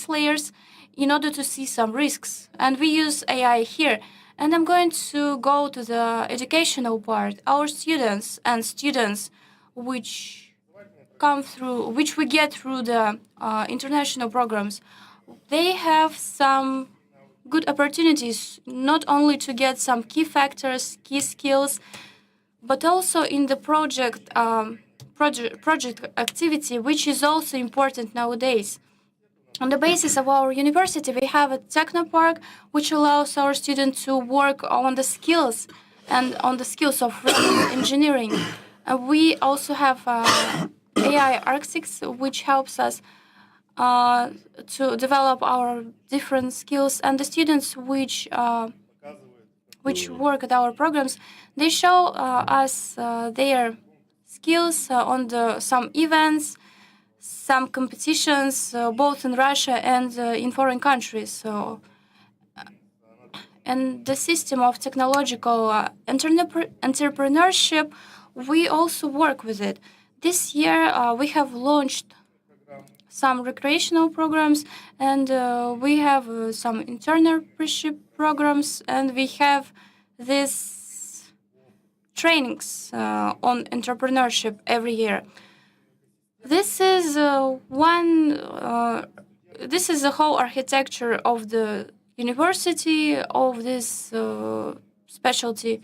layers in order to see some risks, and we use AI here. And I'm going to go to the educational part. Our students which we get through the international programs, they have some good opportunities not only to get some key factors, key skills, but also in the project activity, which is also important nowadays. On the basis of our university, we have a technopark, which allows our students to work on the skills and on the skills of engineering. We also have AI Arctics, which helps us to develop our different skills. And the students which work at our programs, they show us their skills on some events, some competitions, both in Russia and in foreign countries. And the system of technological entrepreneurship, we also work with it. This year, we have launched some recreational programs, and we have some internship programs, and we have these trainings on entrepreneurship every year. This is this is the whole architecture of the university, of this specialty,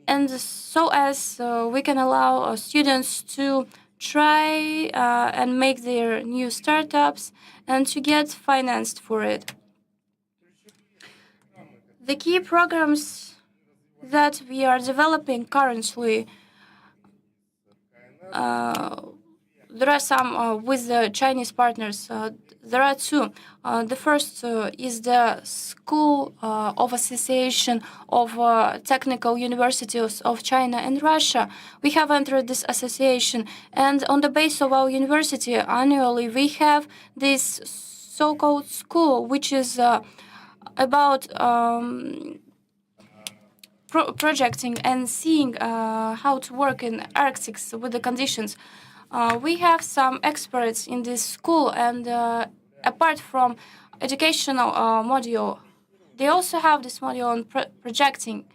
and so as we can allow students to try and make their new startups and to get financed for it. The key programs that we are developing currently, there are some with the Chinese partners. There are two. The first is the School of Association of Technical Universities of China and Russia. We have entered this association, and on the base of our university, annually we have this so-called school, which is about projecting and seeing how to work in Arctic with the conditions. We have some experts in this school, and apart from educational module, they also have this module on projecting.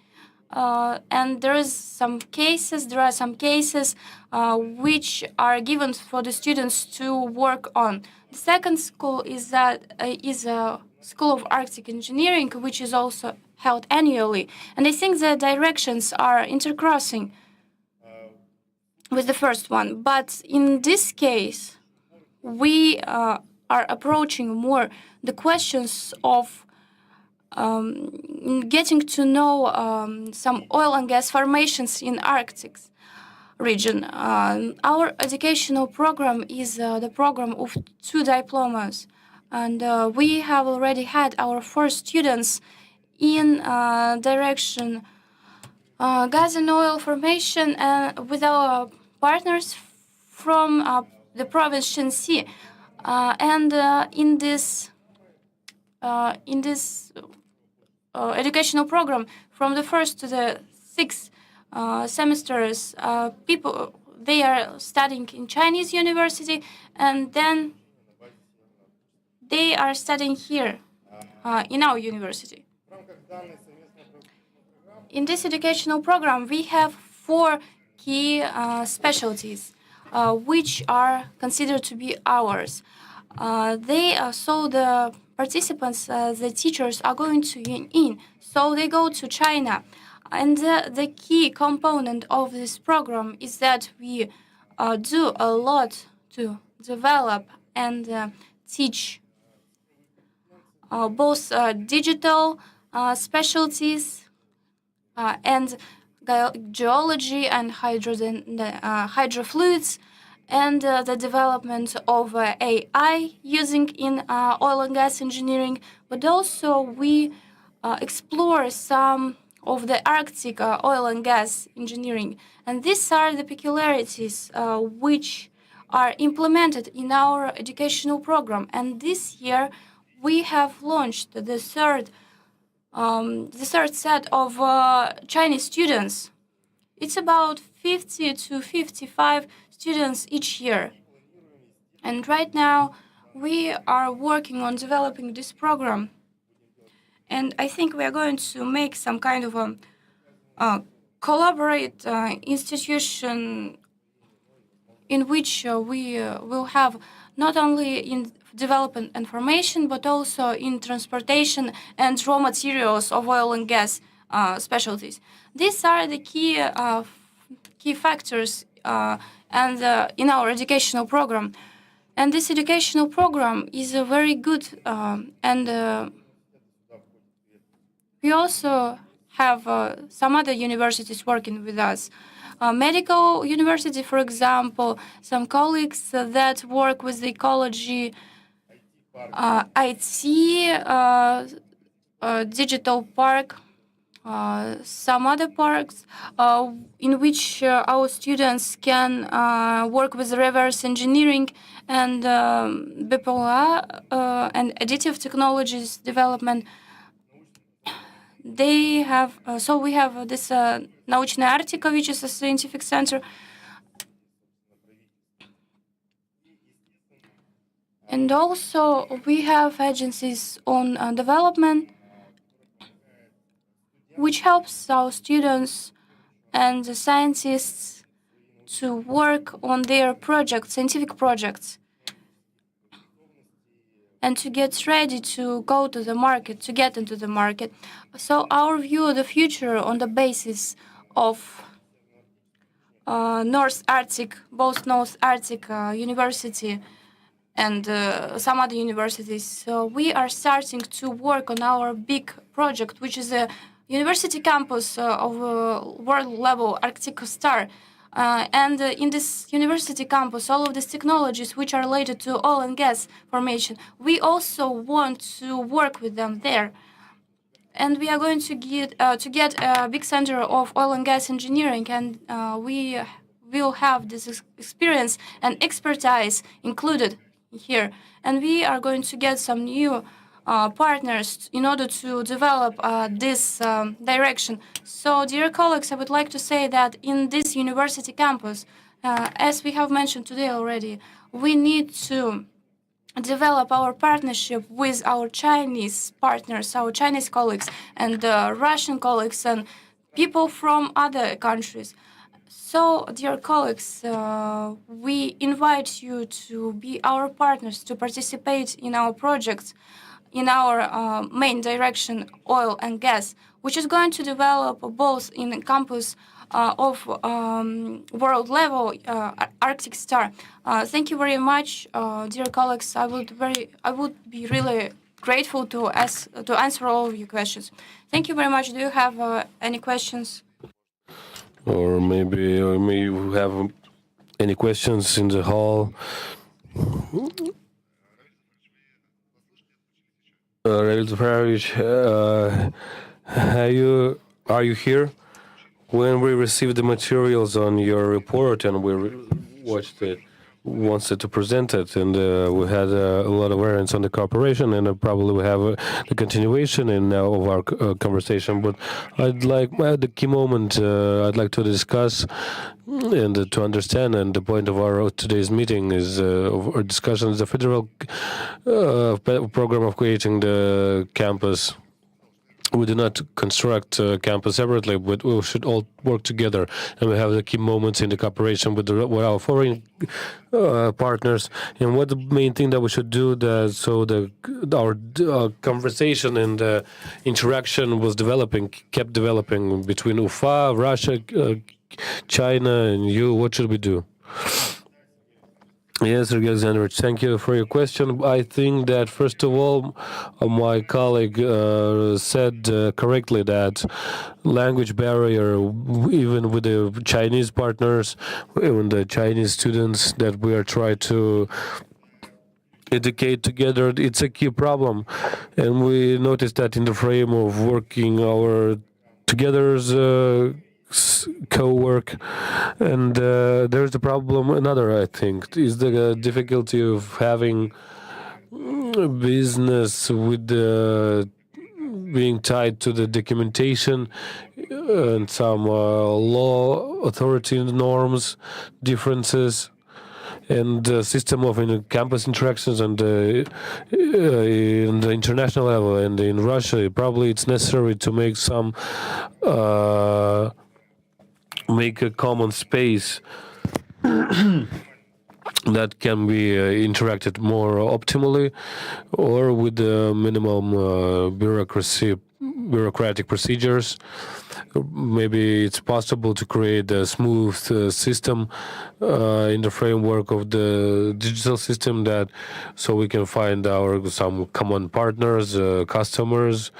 And there are some cases which are given for the students to work on. The second school is a School of Arctic Engineering, which is also held annually. And I think the directions are intercrossing with the first one. But in this case, we are approaching more the questions of getting to know some oil and gas formations in Arctic region. Our educational program is the program of 2 diplomas. And we have already had our first students in direction gas and oil formation with our partners from the province Shenxi. And in this educational program, from the first to the 6th semesters, people they are studying in Chinese university, and then they are studying here in our university. In this educational program, we have 4 key specialties, which are considered to be ours. So the participants, the teachers are going to in, so they go to China. And the key component of this program is that we do a lot to develop and teach both digital specialties and geology and hydrofluids, and the development of AI using in oil and gas engineering. But also we explore some of the Arctic oil and gas engineering. And these are the peculiarities which are implemented in our educational program. And this year we have launched the third set of Chinese students. It's about 50 to 55 students each year. And right now, we are working on developing this program. And I think we are going to make some kind of a collaborate institution in which we will have not only in development information, but also in transportation and raw materials of oil and gas specialties. These are the key factors and in our educational program. And this educational program is a very good, and we also have some other universities working with us. Medical university, for example, some colleagues that work with the ecology, IT, digital park, some other parks in which our students can work with reverse engineering and BPOA and additive technologies development. They have so we have this Научная Арктика, which is a scientific center, and also we have agencies on development, which helps our students and the scientists to work on their projects, scientific projects, and to get ready to go to the market, to get into the market. So our view of the future on the basis of North Arctic, both North Arctic University and some other universities. So we are starting to work on our big project, which is a university campus of world level Arctic Star. In this university campus, all of these technologies which are related to oil and gas formation, we also want to work with them there. And we are going to get a big center of oil and gas engineering, and we will have this experience and expertise included here. And we are going to get some new partners in order to develop this direction. So, dear colleagues, I would like to say that in this university campus, as we have mentioned today already, we need to develop our partnership with our Chinese partners, our Chinese colleagues, and Russian colleagues, and people from other countries. So, dear colleagues, we invite you to be our partners, to participate in our projects, in our main direction, oil and gas, which is going to develop both in the campus of world level, Arctic Star. Thank you very much, dear colleagues. I would be really grateful to answer all of your questions. Thank you very much. Do you have any questions? Or maybe you have any questions in the hall? Ravil Zafarovich, are you here? When we received the materials on your report and we watched it, wanted to present it, and we had a lot of variants on the cooperation, and probably we have the continuation of our conversation. But I'd like, at the key moment, I'd like to discuss and to understand, and the point of our today's meeting is, of our discussion is the federal program of creating the campus. We do not construct campus separately, but we should all work together, and we have the key moments in the cooperation with our foreign partners. And what the main thing that we should do, our conversation and interaction kept developing between UFA, Russia, China, and you. What should we do? Yes, Sergei Alexandrovich, thank you for your question. I think that, first of all, my colleague said correctly that language barrier, even with the Chinese partners, even the Chinese students that we are trying to educate together, it's a key problem. And we noticed that in the frame of working our together's co-work, and there's a problem. Another, I think, is the difficulty of having business with being tied to the documentation and some law authority norms differences, and the system of campus interactions, and in the international level and in Russia. Probably it's necessary to make some make a common space that can be interacted more optimally, or with the minimum bureaucratic procedures. Maybe it's possible to create a smooth system in the framework of the digital system, that so we can find some common partners, customers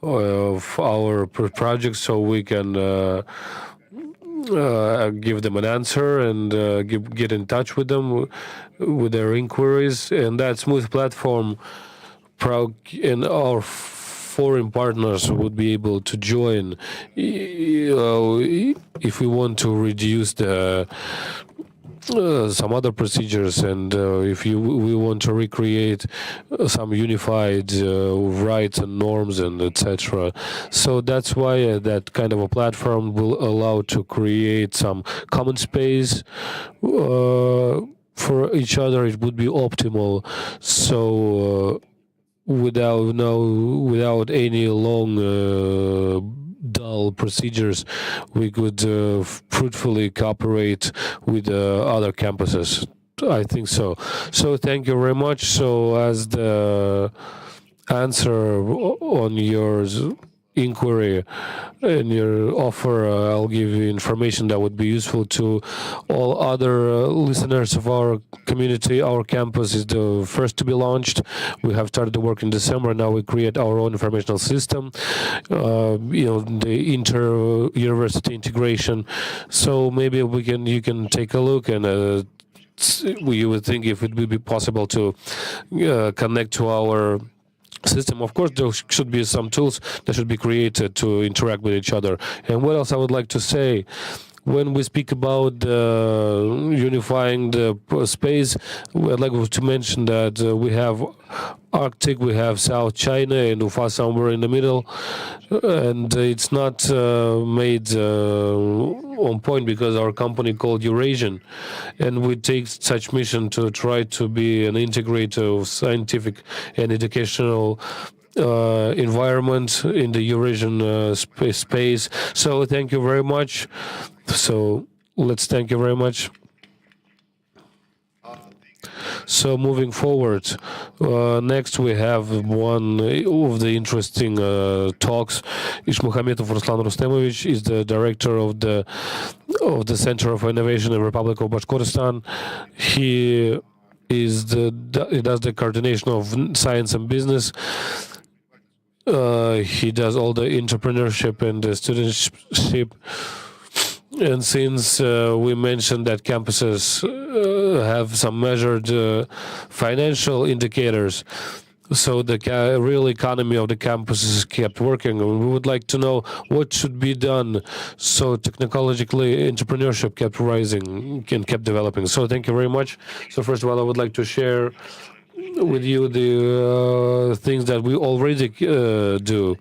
of our projects, so we can give them an answer and get in touch with them with their inquiries. And that smooth platform, and our foreign partners would be able to join if we want to reduce some other procedures, and if we want to recreate some unified rights and norms and etc. So that's why that kind of a platform will allow to create some common space for each other. It would be optimal. So without any long dull procedures, we could fruitfully cooperate with other campuses. I think so. So thank you very much. So as the answer on inquiry and your offer, I'll give you information that would be useful to all other listeners of our community. Our campus is the first to be launched. We have started the work in December. Now we create our own informational system, the inter-university integration. So maybe you can take a look, and you would think if it would be possible to connect to our system. Of course, there should be some tools that should be created to interact with each other. And what else I would like to say? When we speak about unifying the space, I'd like to mention that we have Arctic, we have South China, and Ufa somewhere in the middle. And it's not made on point because our company called Eurasian, and we take such mission to try to be an integrator of scientific and educational environment in the Eurasian space. So thank you very much. So let's thank you very much. So moving forward, next we have one of the interesting talks. Ishmuhametov Ruslan Rustemovich is the director of the Center of Innovation in Republic of Bashkortostan. He does the coordination of science and business. He does all the entrepreneurship and the studentship. And since we mentioned that campuses have some measured financial indicators, so the real economy of the campuses kept working, and we would like to know what should be done so technologically entrepreneurship kept rising and kept developing. So thank you very much. So first of all, I would like to share with you the things that we already do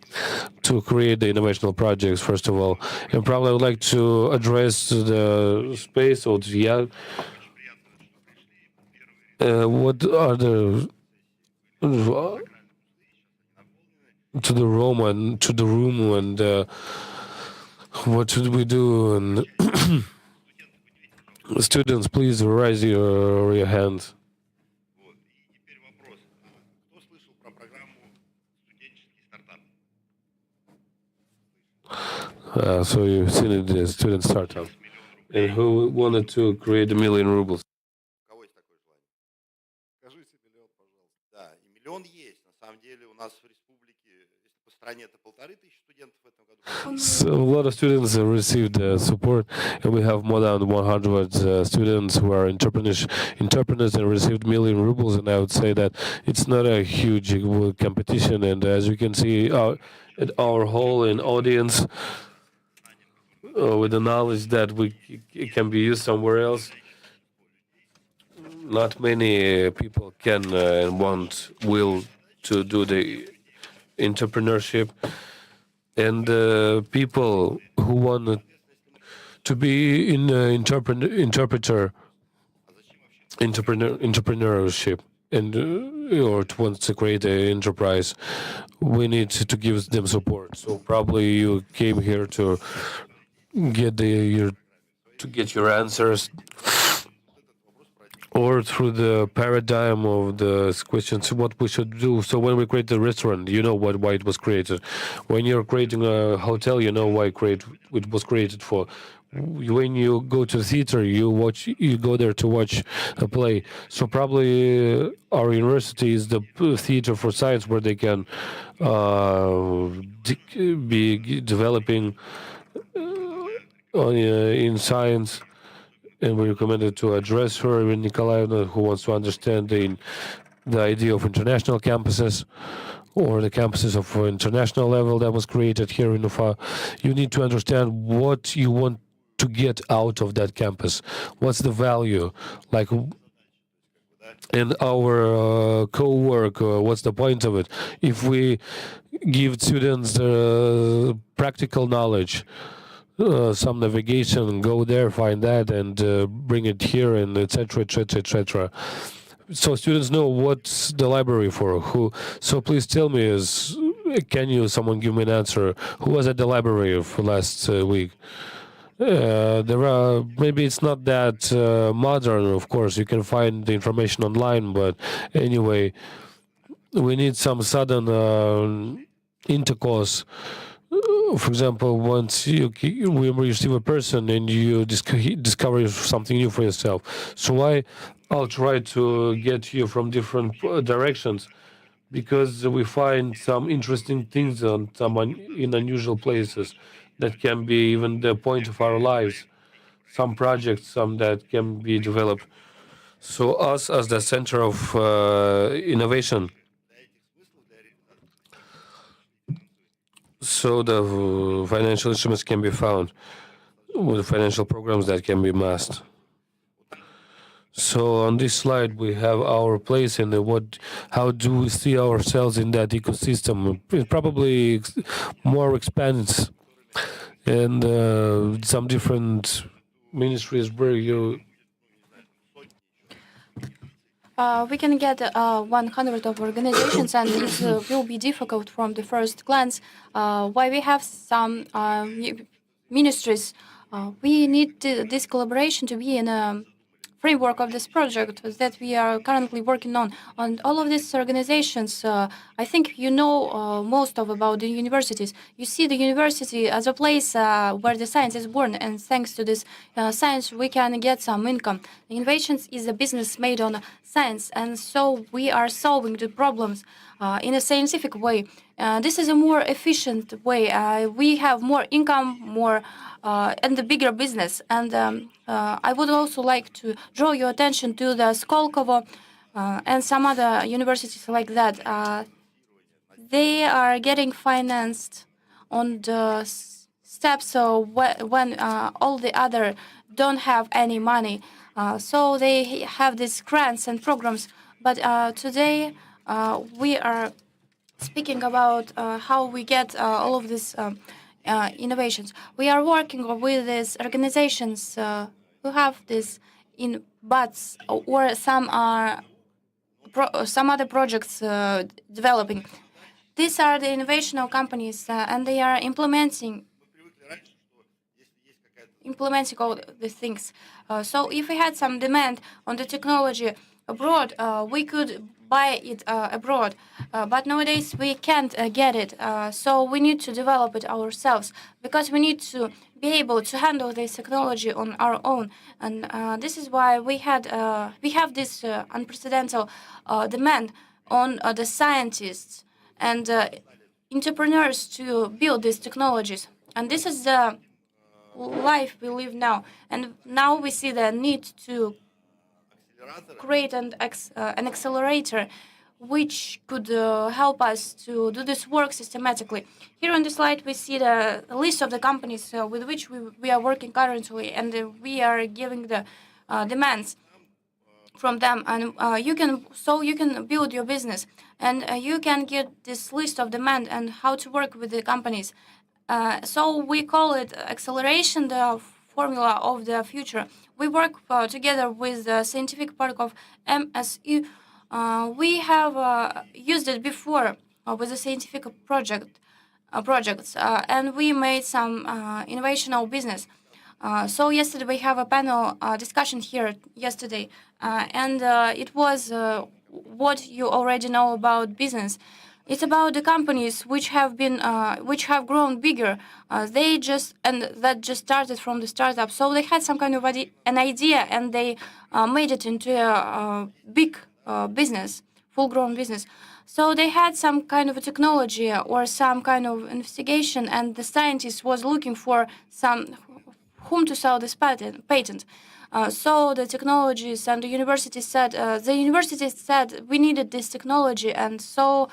to create the innovational projects, first of all. And probably I would like to address the space or what are the to the room and what should we do? And students, please raise your hands. So you've seen it, the student startup, and who wanted to create 1 million rubles? У кого есть такое желание? Скажите миллион, пожалуйста. Да, и миллион есть. На самом деле у нас в республике, если по стране, это 1500 студентов в этом году. So a lot of students received support, and we have more than 100 students who are entrepreneurs and received 1 million rubles. And I would say that it's not a huge competition. And as you can see, at our hall and audience, with the knowledge that it can be used somewhere else, not many people can and will to do the entrepreneurship. And people who want to be in entrepreneurship and or wants to create an enterprise, we need to give them support. So probably you came here to get your answers, or through the paradigm of the questions, what we should do. So when we create a restaurant, you know why it was created. When you're creating a hotel, you know why it was created for. When you go to the theater, you go there to watch a play. So probably our university is the theater for science, where they can be developing in science. And we recommended to address her, Irina Nikolaevna, who wants to understand the idea of international campuses, or the campuses of international level that was created here in Ufa. You need to understand what you want to get out of that campus. What's the value? Like, in our co-work, what's the point of it? If we give students practical knowledge, some navigation, go there, find that, and bring it here, and etc., etc., etc. So students know what's the library for. Who? So please tell me, someone give me an answer? Who was at the library for last week? There are, maybe it's not that modern, of course, you can find the information online, but anyway, we need some sudden intercourse For example, once we receive a person and you discover something new for yourself. So I'll try to get you from different directions, because we find some interesting things on in unusual places that can be even the point of our lives. Some projects, some that can be developed. So us as the center of innovation, so the financial instruments can be found with financial programs that can be masked. So on this slide, we have our place in how do we see ourselves in that ecosystem? It probably more expands, and some different ministries where you. We can get 100 of organizations, and it will be difficult from the first glance. Why we have some ministries? We need this collaboration to be in a framework of this project that we are currently working on. And all of these organizations, I think you know most of about the universities. You see the university as a place where the science is born, and thanks to this science, we can get some income. Innovations is a business made on science, and so we are solving the problems in a scientific way. This is a more efficient way. We have more income, more and the bigger business. And I would also like to draw your attention to the Skolkovo and some other universities like that. They are getting financed on the steps so when all the other don't have any money. So they have these grants and programs. But today we are speaking about how we get all of these innovations. We are working with these organizations who have this in buds, or some are some other projects developing. These are the innovational companies, and they are implementing all the things. So if we had some demand on the technology abroad, we could buy it abroad. But nowadays we can't get it. So we need to develop it ourselves, because we need to be able to handle this technology on our own. And this is why we have this unprecedented demand on the scientists and entrepreneurs to build these technologies. And this is the life we live now. And now we see the need to create an accelerator which could help us to do this work systematically. Here on the slide, we see the list of the companies with which we are working currently, and we are giving the demands from them. And you can build your business, and you can get this list of demand and how to work with the companies. So we call it acceleration, the formula of the future. We work together with the scientific part of MSU. We have used it before with the scientific projects, and we made some innovational business. So yesterday we have a panel discussion here yesterday, and it was what you already know about business. It's about the companies which have grown bigger. That just started from the startup. So they had some kind of an idea, and they made it into a big business, full-grown business. So they had some kind of a technology or some kind of investigation, and the scientist was looking for whom to sell this patent. So the technologies and the university said we needed this technology, and so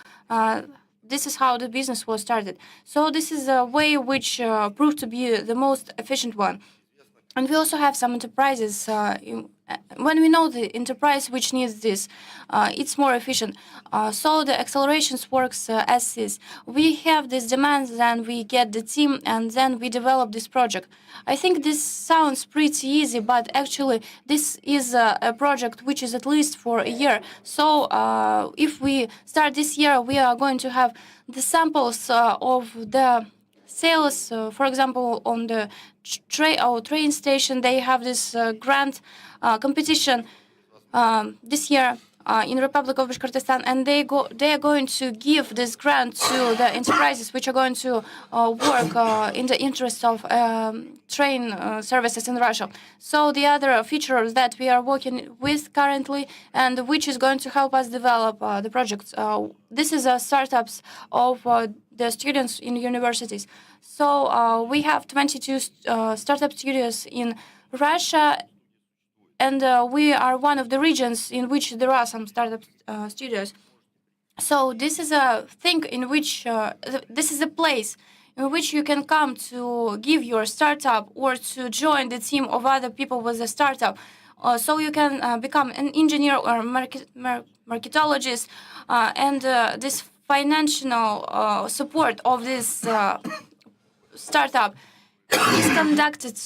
this is how the business was started. So this is a way which proved to be the most efficient one. And we also have some enterprises. When we know the enterprise which needs this, it's more efficient. So the accelerations works as this. We have these demands, then we get the team, and then we develop this project. I think this sounds pretty easy, but actually this is a project which is at least for a year. So if we start this year, we are going to have the samples of the sales. For example, on the train station, they have this grant competition this year. in Republic of Bashkortostan, and they are going to give this grant to the enterprises which are going to work in the interest of train services in Russia. So the other feature that we are working with currently, and which is going to help us develop the projects. This is startups of the students in universities. So we have 22 startup studios in Russia, and we are one of the regions in which there are some startup studios. So this is a thing in which this is a place in which you can come to give your startup or to join the team of other people with a startup. So you can become an engineer or marketologist, and this financial support of this startup is conducted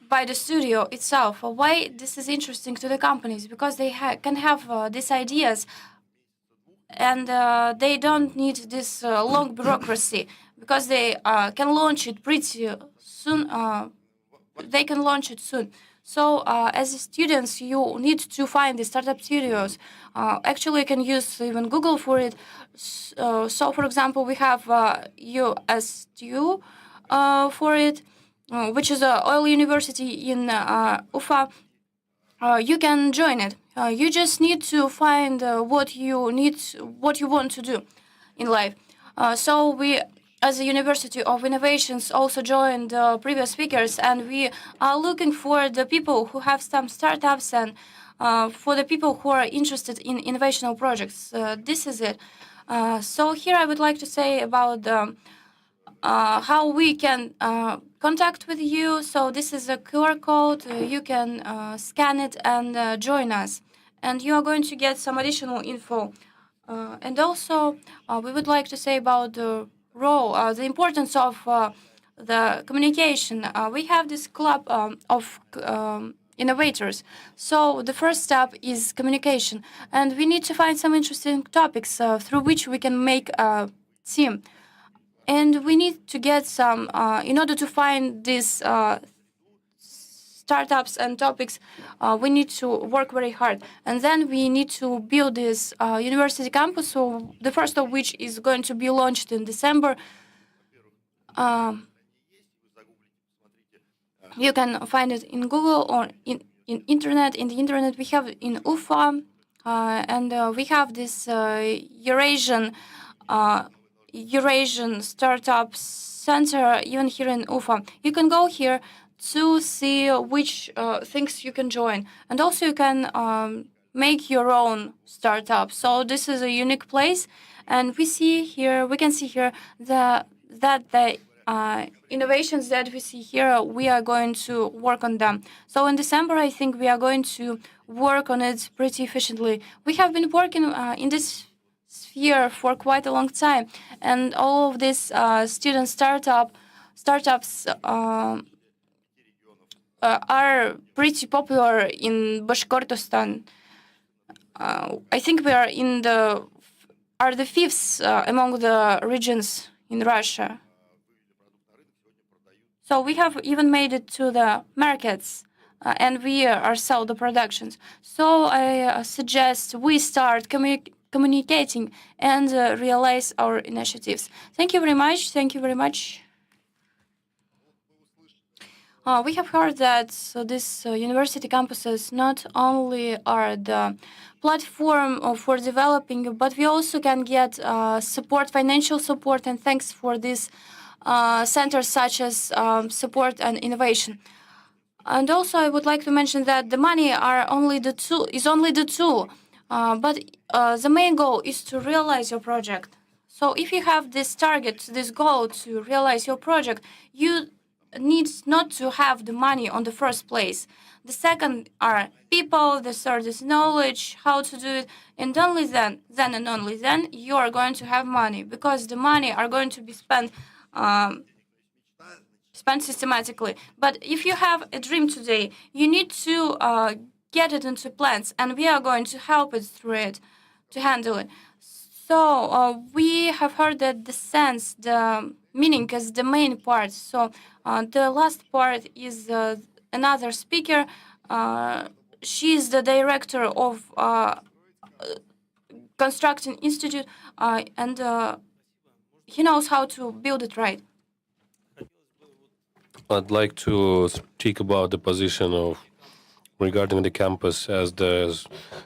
by the studio itself. Why this is interesting to the companies? Because they can have these ideas, and they don't need this long bureaucracy, because they can launch it pretty soon. They can launch it soon. So as students, you need to find the startup studios. Actually, you can use even Google for it. So for example, we have USTU for it, which is an oil university in Ufa. You can join it. You just need to find what you want to do in life. So we, as a University of Innovations, also joined previous speakers, and we are looking for the people who have some startups, and for the people who are interested in innovational projects. This is it. So here I would like to say about how we can contact with you. So this is a QR code. You can scan it and join us. And you are going to get some additional info. And also, we would like to say about the role, the importance of the communication. We have this club of innovators. So the first step is communication. And we need to find some interesting topics through which we can make a team. And we need to get some, in order to find these startups and topics, we need to work very hard. And then we need to build this university campus, so the first of which is going to be launched in December. You can find it in Google or in internet. In the internet, we have in Ufa, and we have this Eurasian Startup Center, even here in Ufa. You can go here to see which things you can join. And also you can make your own startup. So this is a unique place. And we can see here that the innovations that we see here, we are going to work on them. So in December, I think we are going to work on it pretty efficiently. We have been working in this sphere for quite a long time, and all of these student startups are pretty popular in Bashkortostan. I think we are the fifth among the regions in Russia. So we have even made it to the markets, and we are sell the productions. So I suggest we start communicating and realize our initiatives. Thank you very much. Thank you very much. We have heard that these university campuses not only are the platform for developing, but we also can get support, financial support, and thanks for these centers such as support and innovation. And also, I would like to mention that the money is only the tool, but the main goal is to realize your project. So if you have this target, this goal to realize your project, you need not to have the money on the first place. The second are people, the third is knowledge, how to do it, and only then and only then you are going to have money, because the money are going to be spent systematically. But if you have a dream today, you need to get it into plans, and we are going to help it through it, to handle it. So we have heard that the meaning is the main part. So the last part is another speaker. She is the director of construct an institute, and he knows how to build it right. I'd like to speak about the position of regarding the campus as the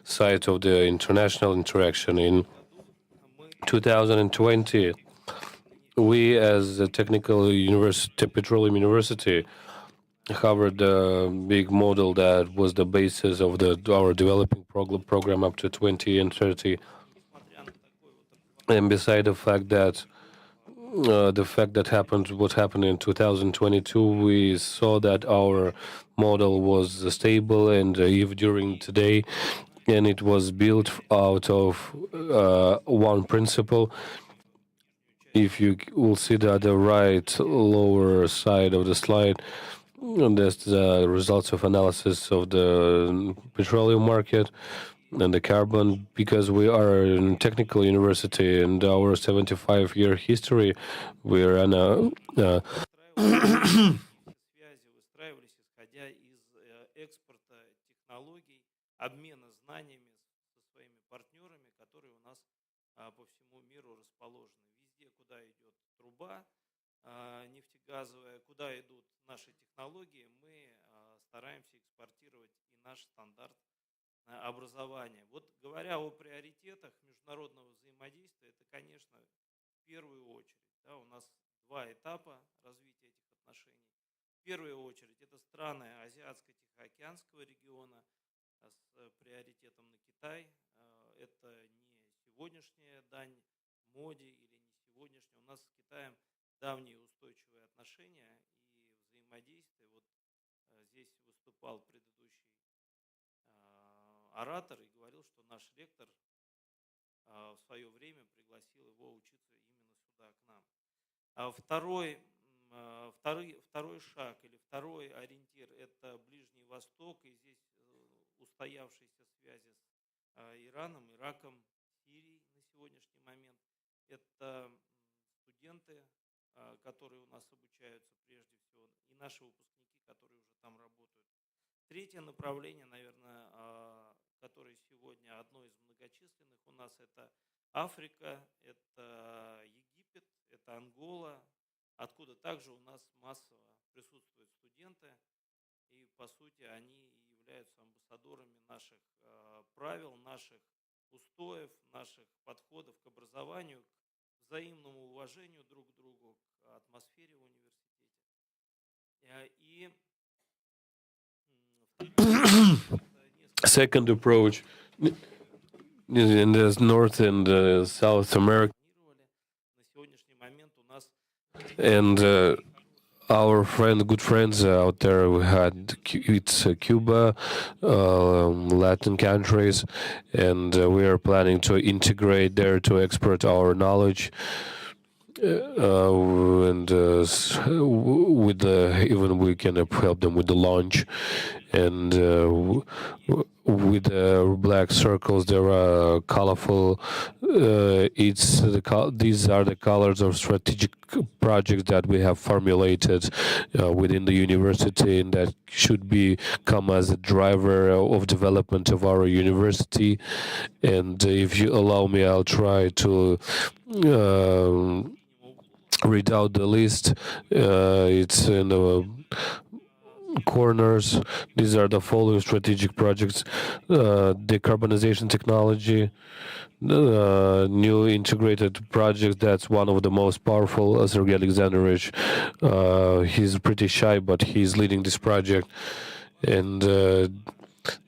site of the international interaction. In 2020, we as a technical university, petroleum university, covered the big model that was the basis of our developing program up to 20 and 30. And beside the fact that what happened in 2022, we saw that our model was stable and even during today, and it was built out of one principle. If you will see that the right lower side of the slide, and that's the results of analysis of the petroleum market and the carbon, because we are a technical university and our 75-year history, we're on a Связи выстраивались, исходя из экспорта технологий, обмена знаниями со своими партнерами, которые у нас по всему миру расположены. Везде, куда идет труба нефтегазовая, куда идут наши технологии, мы стараемся экспортировать и наш стандарт образования. Вот говоря о приоритетах международного взаимодействия, это, конечно, в первую очередь, да, у нас два этапа развития этих отношений. В первую очередь это страны Азиатско-Тихоокеанского региона с приоритетом на Китай. Это не сегодняшняя дань моде или не сегодняшняя. У нас с Китаем давние устойчивые отношения и взаимодействие. Вот здесь выступал предыдущий оратор и говорил, что наш ректор в свое время пригласил его учиться именно сюда, к нам. Второй шаг или второй ориентир – это Ближний Восток, и здесь устоявшиеся связи с Ираном, Ираком, Сирией на сегодняшний момент. Это студенты, которые у нас обучаются прежде всего, и наши выпускники, которые уже там работают. Третье направление, наверное, которое сегодня одно из многочисленных у нас, это Африка, это Египет, это Ангола, откуда также у нас массово присутствуют студенты, и по сути они являются амбассадорами наших правил, наших устоев, наших подходов к образованию, к взаимному уважению друг к другу, к атмосфере в университете. И second approach in the North and South America. на сегодняшний момент у нас And our good friends out there, we had it's Cuba, Latin countries, and we are planning to integrate there to export our knowledge. And with even we can help them with the launch, and with the black circles there are colorful. These are the colors of strategic projects that we have formulated within the university, and that should come as a driver of development of our university. And if you allow me, I'll try to read out the list. It's in the corners. These are the following strategic projects: decarbonization technology, new integrated project. That's one of the most powerful. Sergey Alexandrovich, he's pretty shy, but he's leading this project. And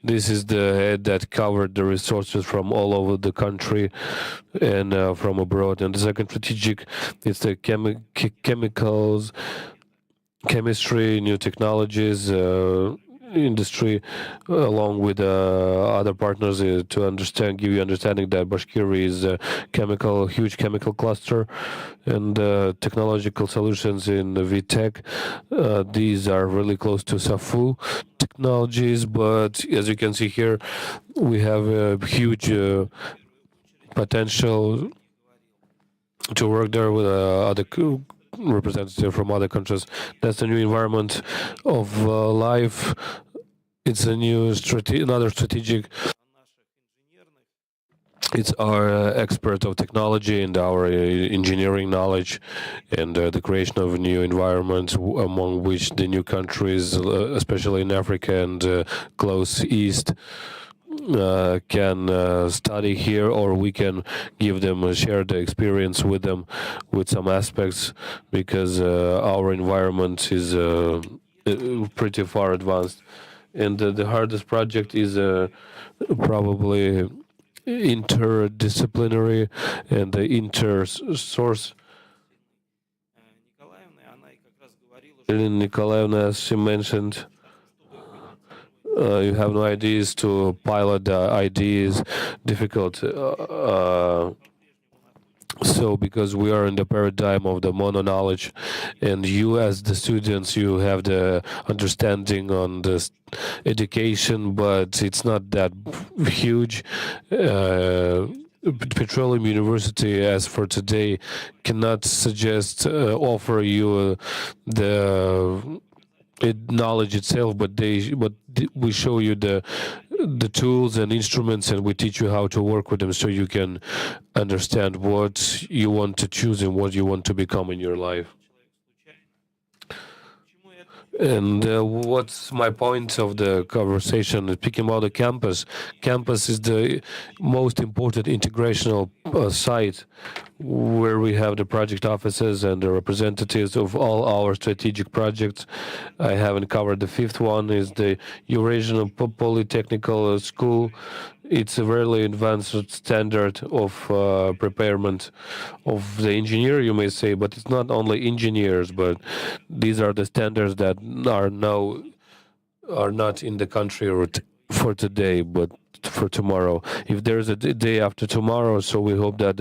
this is the head that covered the resources from all over the country and from abroad. And the second strategic is the chemicals, chemistry, new technologies, industry, along with other partners to give you understanding that Bashkiri is a huge chemical cluster, and technological solutions in VTech. These are really close to SAFU technologies, but as you can see here, we have a huge potential to work there with other representatives from other countries. That's the new environment of life. It's a new another strategic наших инженерных It's our expert of technology and our engineering knowledge and the creation of new environments among which the new countries, especially in Africa and close east, can study here, or we can give them share the experience with them with some aspects, because our environment is pretty far advanced. And the hardest project is probably interdisciplinary and the inter-source. Николаевны, она и как раз говорила, что Nikolaevna, as she mentioned, you have no ideas to pilot the ideas, difficult. So because we are in the paradigm of the mono knowledge, and you as the students, you have the understanding on the education, but it's not that huge. Petroleum University, as for today, cannot offer you the knowledge itself, but we show you the tools and instruments, and we teach you how to work with them, so you can understand what you want to choose and what you want to become in your life. And what's my point of the conversation? Speaking about the campus, campus is the most important integrational site where we have the project offices and the representatives of all our strategic projects. I haven't covered the fifth one, is the Eurasian Polytechnical School. It's a really advanced standard of preparement of the engineer, you may say, but it's not only engineers, but these are the standards that are not in the country for today, but for tomorrow. If there's a day after tomorrow, so we hope that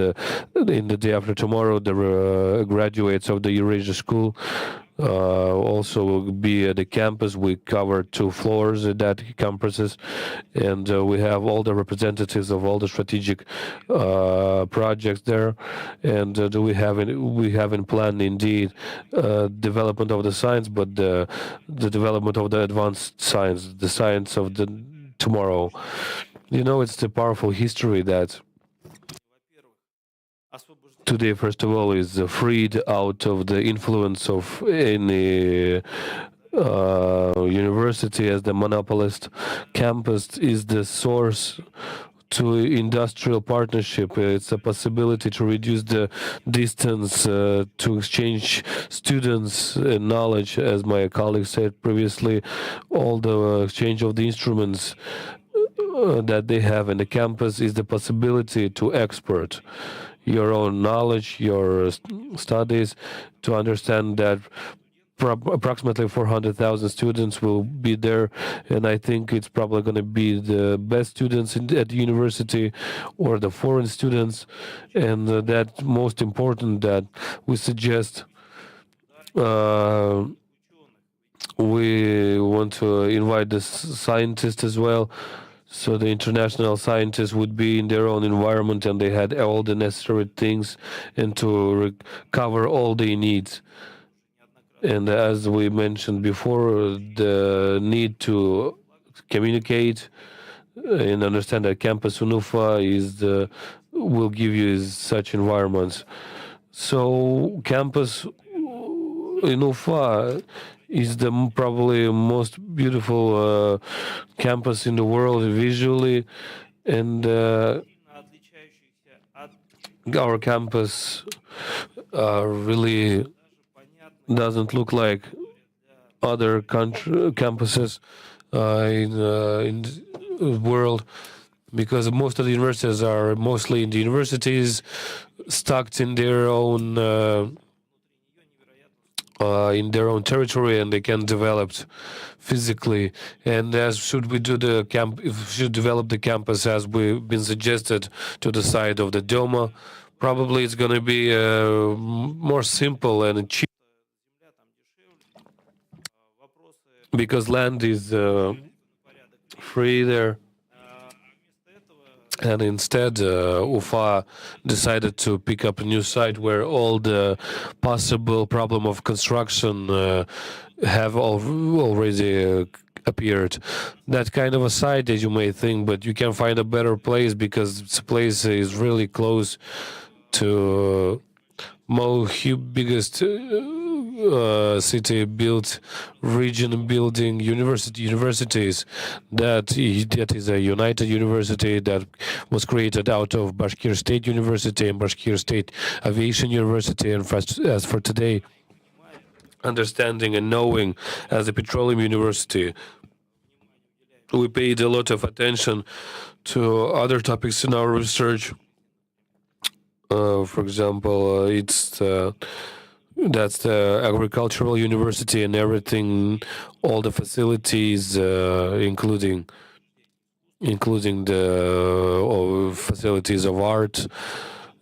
in the day after tomorrow, the graduates of the Eurasia School also will be at the campus. We cover 2 floors at that campuses, and we have all the representatives of all the strategic projects there. And we haven't planned indeed development of the science, but the development of the advanced science, the science of the tomorrow. You know, it's the powerful history that today, first of all, is freed out of the influence of any university as the monopolist. Campus is the source to industrial partnership. It's a possibility to reduce the distance, to exchange students and knowledge, as my colleague said previously, all the exchange of the instruments that they have in the campus is the possibility to export your own knowledge, your studies, to understand that approximately 400,000 students will be there, and I think it's probably going to be the best students at the university or the foreign students, and that most important that we suggest. We want to invite the scientists as well, so the international scientists would be in their own environment and they had all the necessary things and to cover all their needs. And as we mentioned before, the need to communicate and understand that campus UNUFA will give you such environments. So campus UNUFA is the probably most beautiful campus in the world visually, and our campus really doesn't look like other campuses in the world, because most of the universities are mostly in the universities, stuck in their own territory, and they can develop physically. And as should we do should develop the campus as we've been suggested to the side of the Doma, probably it's going to be more simple and cheap, because land is free there. And instead, UFA decided to pick up a new site where all the possible problem of construction have already appeared. That kind of a site, as you may think, but you can find a better place because this place is really close to biggest city built region building universities. That is a united university that was created out of Bashkir State University and Bashkir State Aviation University, and as for today, understanding and knowing as a petroleum university, we paid a lot of attention to other topics in our research. For example, that's the agricultural university and everything, all the facilities, including the facilities of art.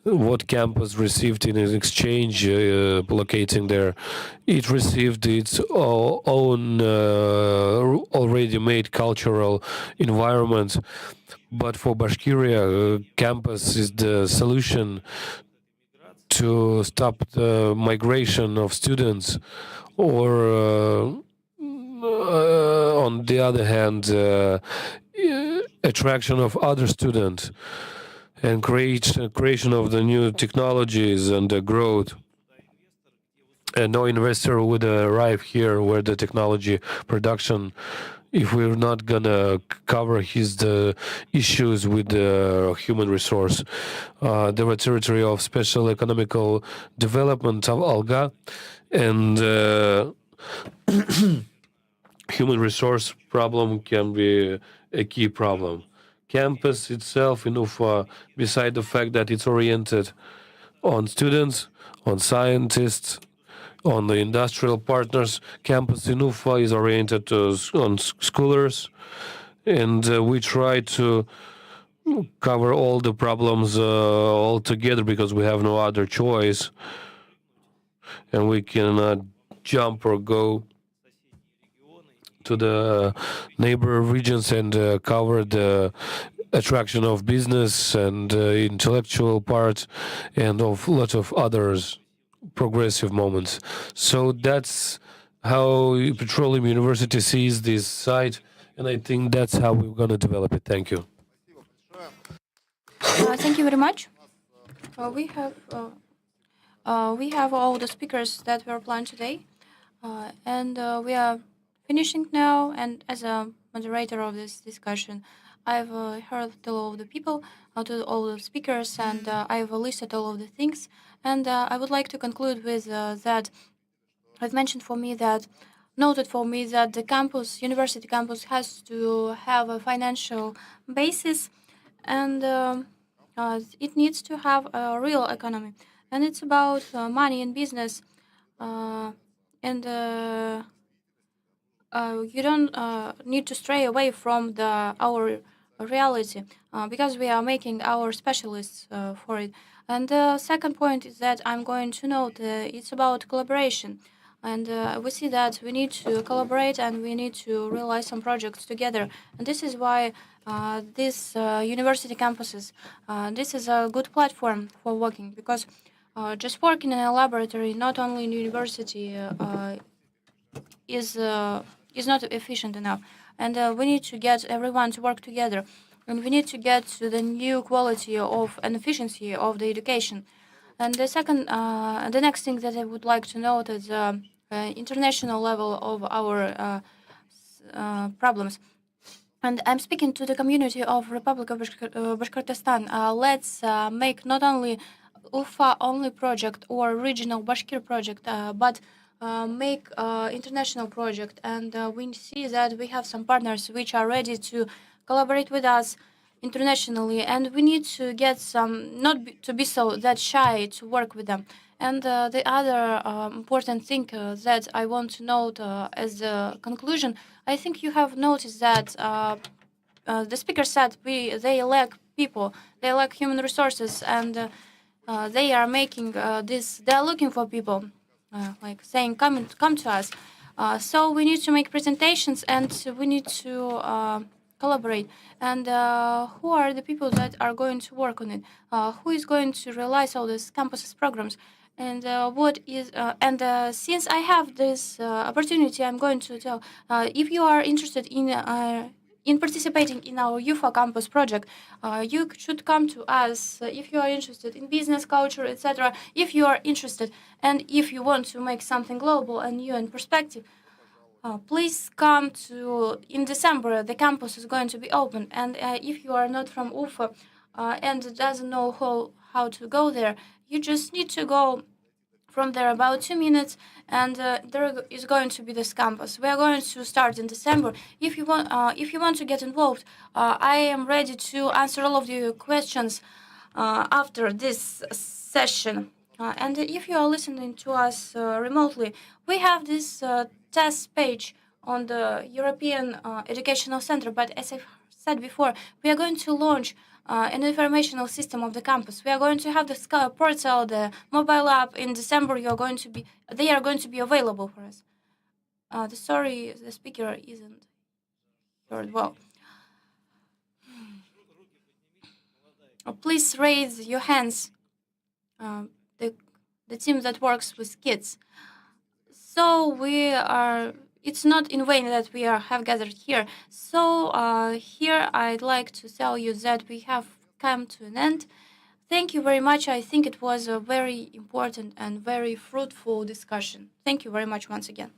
What campus received in exchange, locating there, it received its own already made cultural environment. But for Bashkiria, campus is the solution to stop the migration of students, or on the other hand, attraction of other students, and creation of the new technologies and the growth. And no investor would arrive here where the technology production, if we're not gonna cover the issues with the human resource. The territory of special economical development of Alga, and human resource problem can be a key problem. Campus itself in Ufa, beside the fact that it's oriented on students, on scientists, on the industrial partners, campus in Ufa is oriented on scholars, and we try to cover all the problems all together because we have no other choice, and we cannot jump or go to the neighbor regions and cover the attraction of business and intellectual part and of lots of others progressive moments. So that's how Petroleum University sees this site, and I think that's how we're going to develop it. Thank you. Thank you very much. We have all the speakers that were planned today, and we are finishing now. And as a moderator of this discussion, I've heard all of the people, to all the speakers, and I've listed all of the things. And I would like to conclude with that I've mentioned noted for me that the university campus has to have a financial basis, and it needs to have a real economy. And it's about money and business, and you don't need to stray away from our reality, because we are making our specialists for it. And the second point is that I'm going to note it's about collaboration. And we see that we need to collaborate and we need to realize some projects together. And this is why these university campuses, this is a good platform for working, because just working in a laboratory, not only in university, is not efficient enough. And we need to get everyone to work together. And we need to get to the new quality of and efficiency of the education. And the next thing that I would like to note is international level of our problems. And I'm speaking to the community of Republic of Bashkortostan. Let's make not only Ufa only project or regional Bashkir project, but make international project. And we see that we have some partners which are ready to collaborate with us internationally, and we need to get some, to be so that shy to work with them. And the other important thing that I want to note as a conclusion, I think you have noticed that the speaker said they lack people, they lack human resources, and they are making this. They are looking for people, like saying, come to us. So we need to make presentations, and we need to collaborate. And who are the people that are going to work on it? Who is going to realize all these campuses programs? And since I have this opportunity, I'm going to tell if you are interested in participating in our UFA campus project, you should come to us if you are interested in business culture, etc. If you are interested and if you want to make something global and new and perspective, please come to in December. The campus is going to be open, and if you are not from UFA and doesn't know how to go there, you just need to go from there about 2 minutes, and there is going to be this campus. We are going to start in December. If you want to get involved, I am ready to answer all of your questions after this session. And if you are listening to us remotely, we have this test page on the European Educational Center. But as I said before, we are going to launch an informational system of the campus. We are going to have the portal, the mobile app. In December, they are going to be available for us. The speaker isn't heard well. Please raise your hands. The team that works with kids. So it's not in vain that we have gathered here. So here I'd like to tell you that we have come to an end. Thank you very much. I think it was a very important and very fruitful discussion. Thank you very much once again.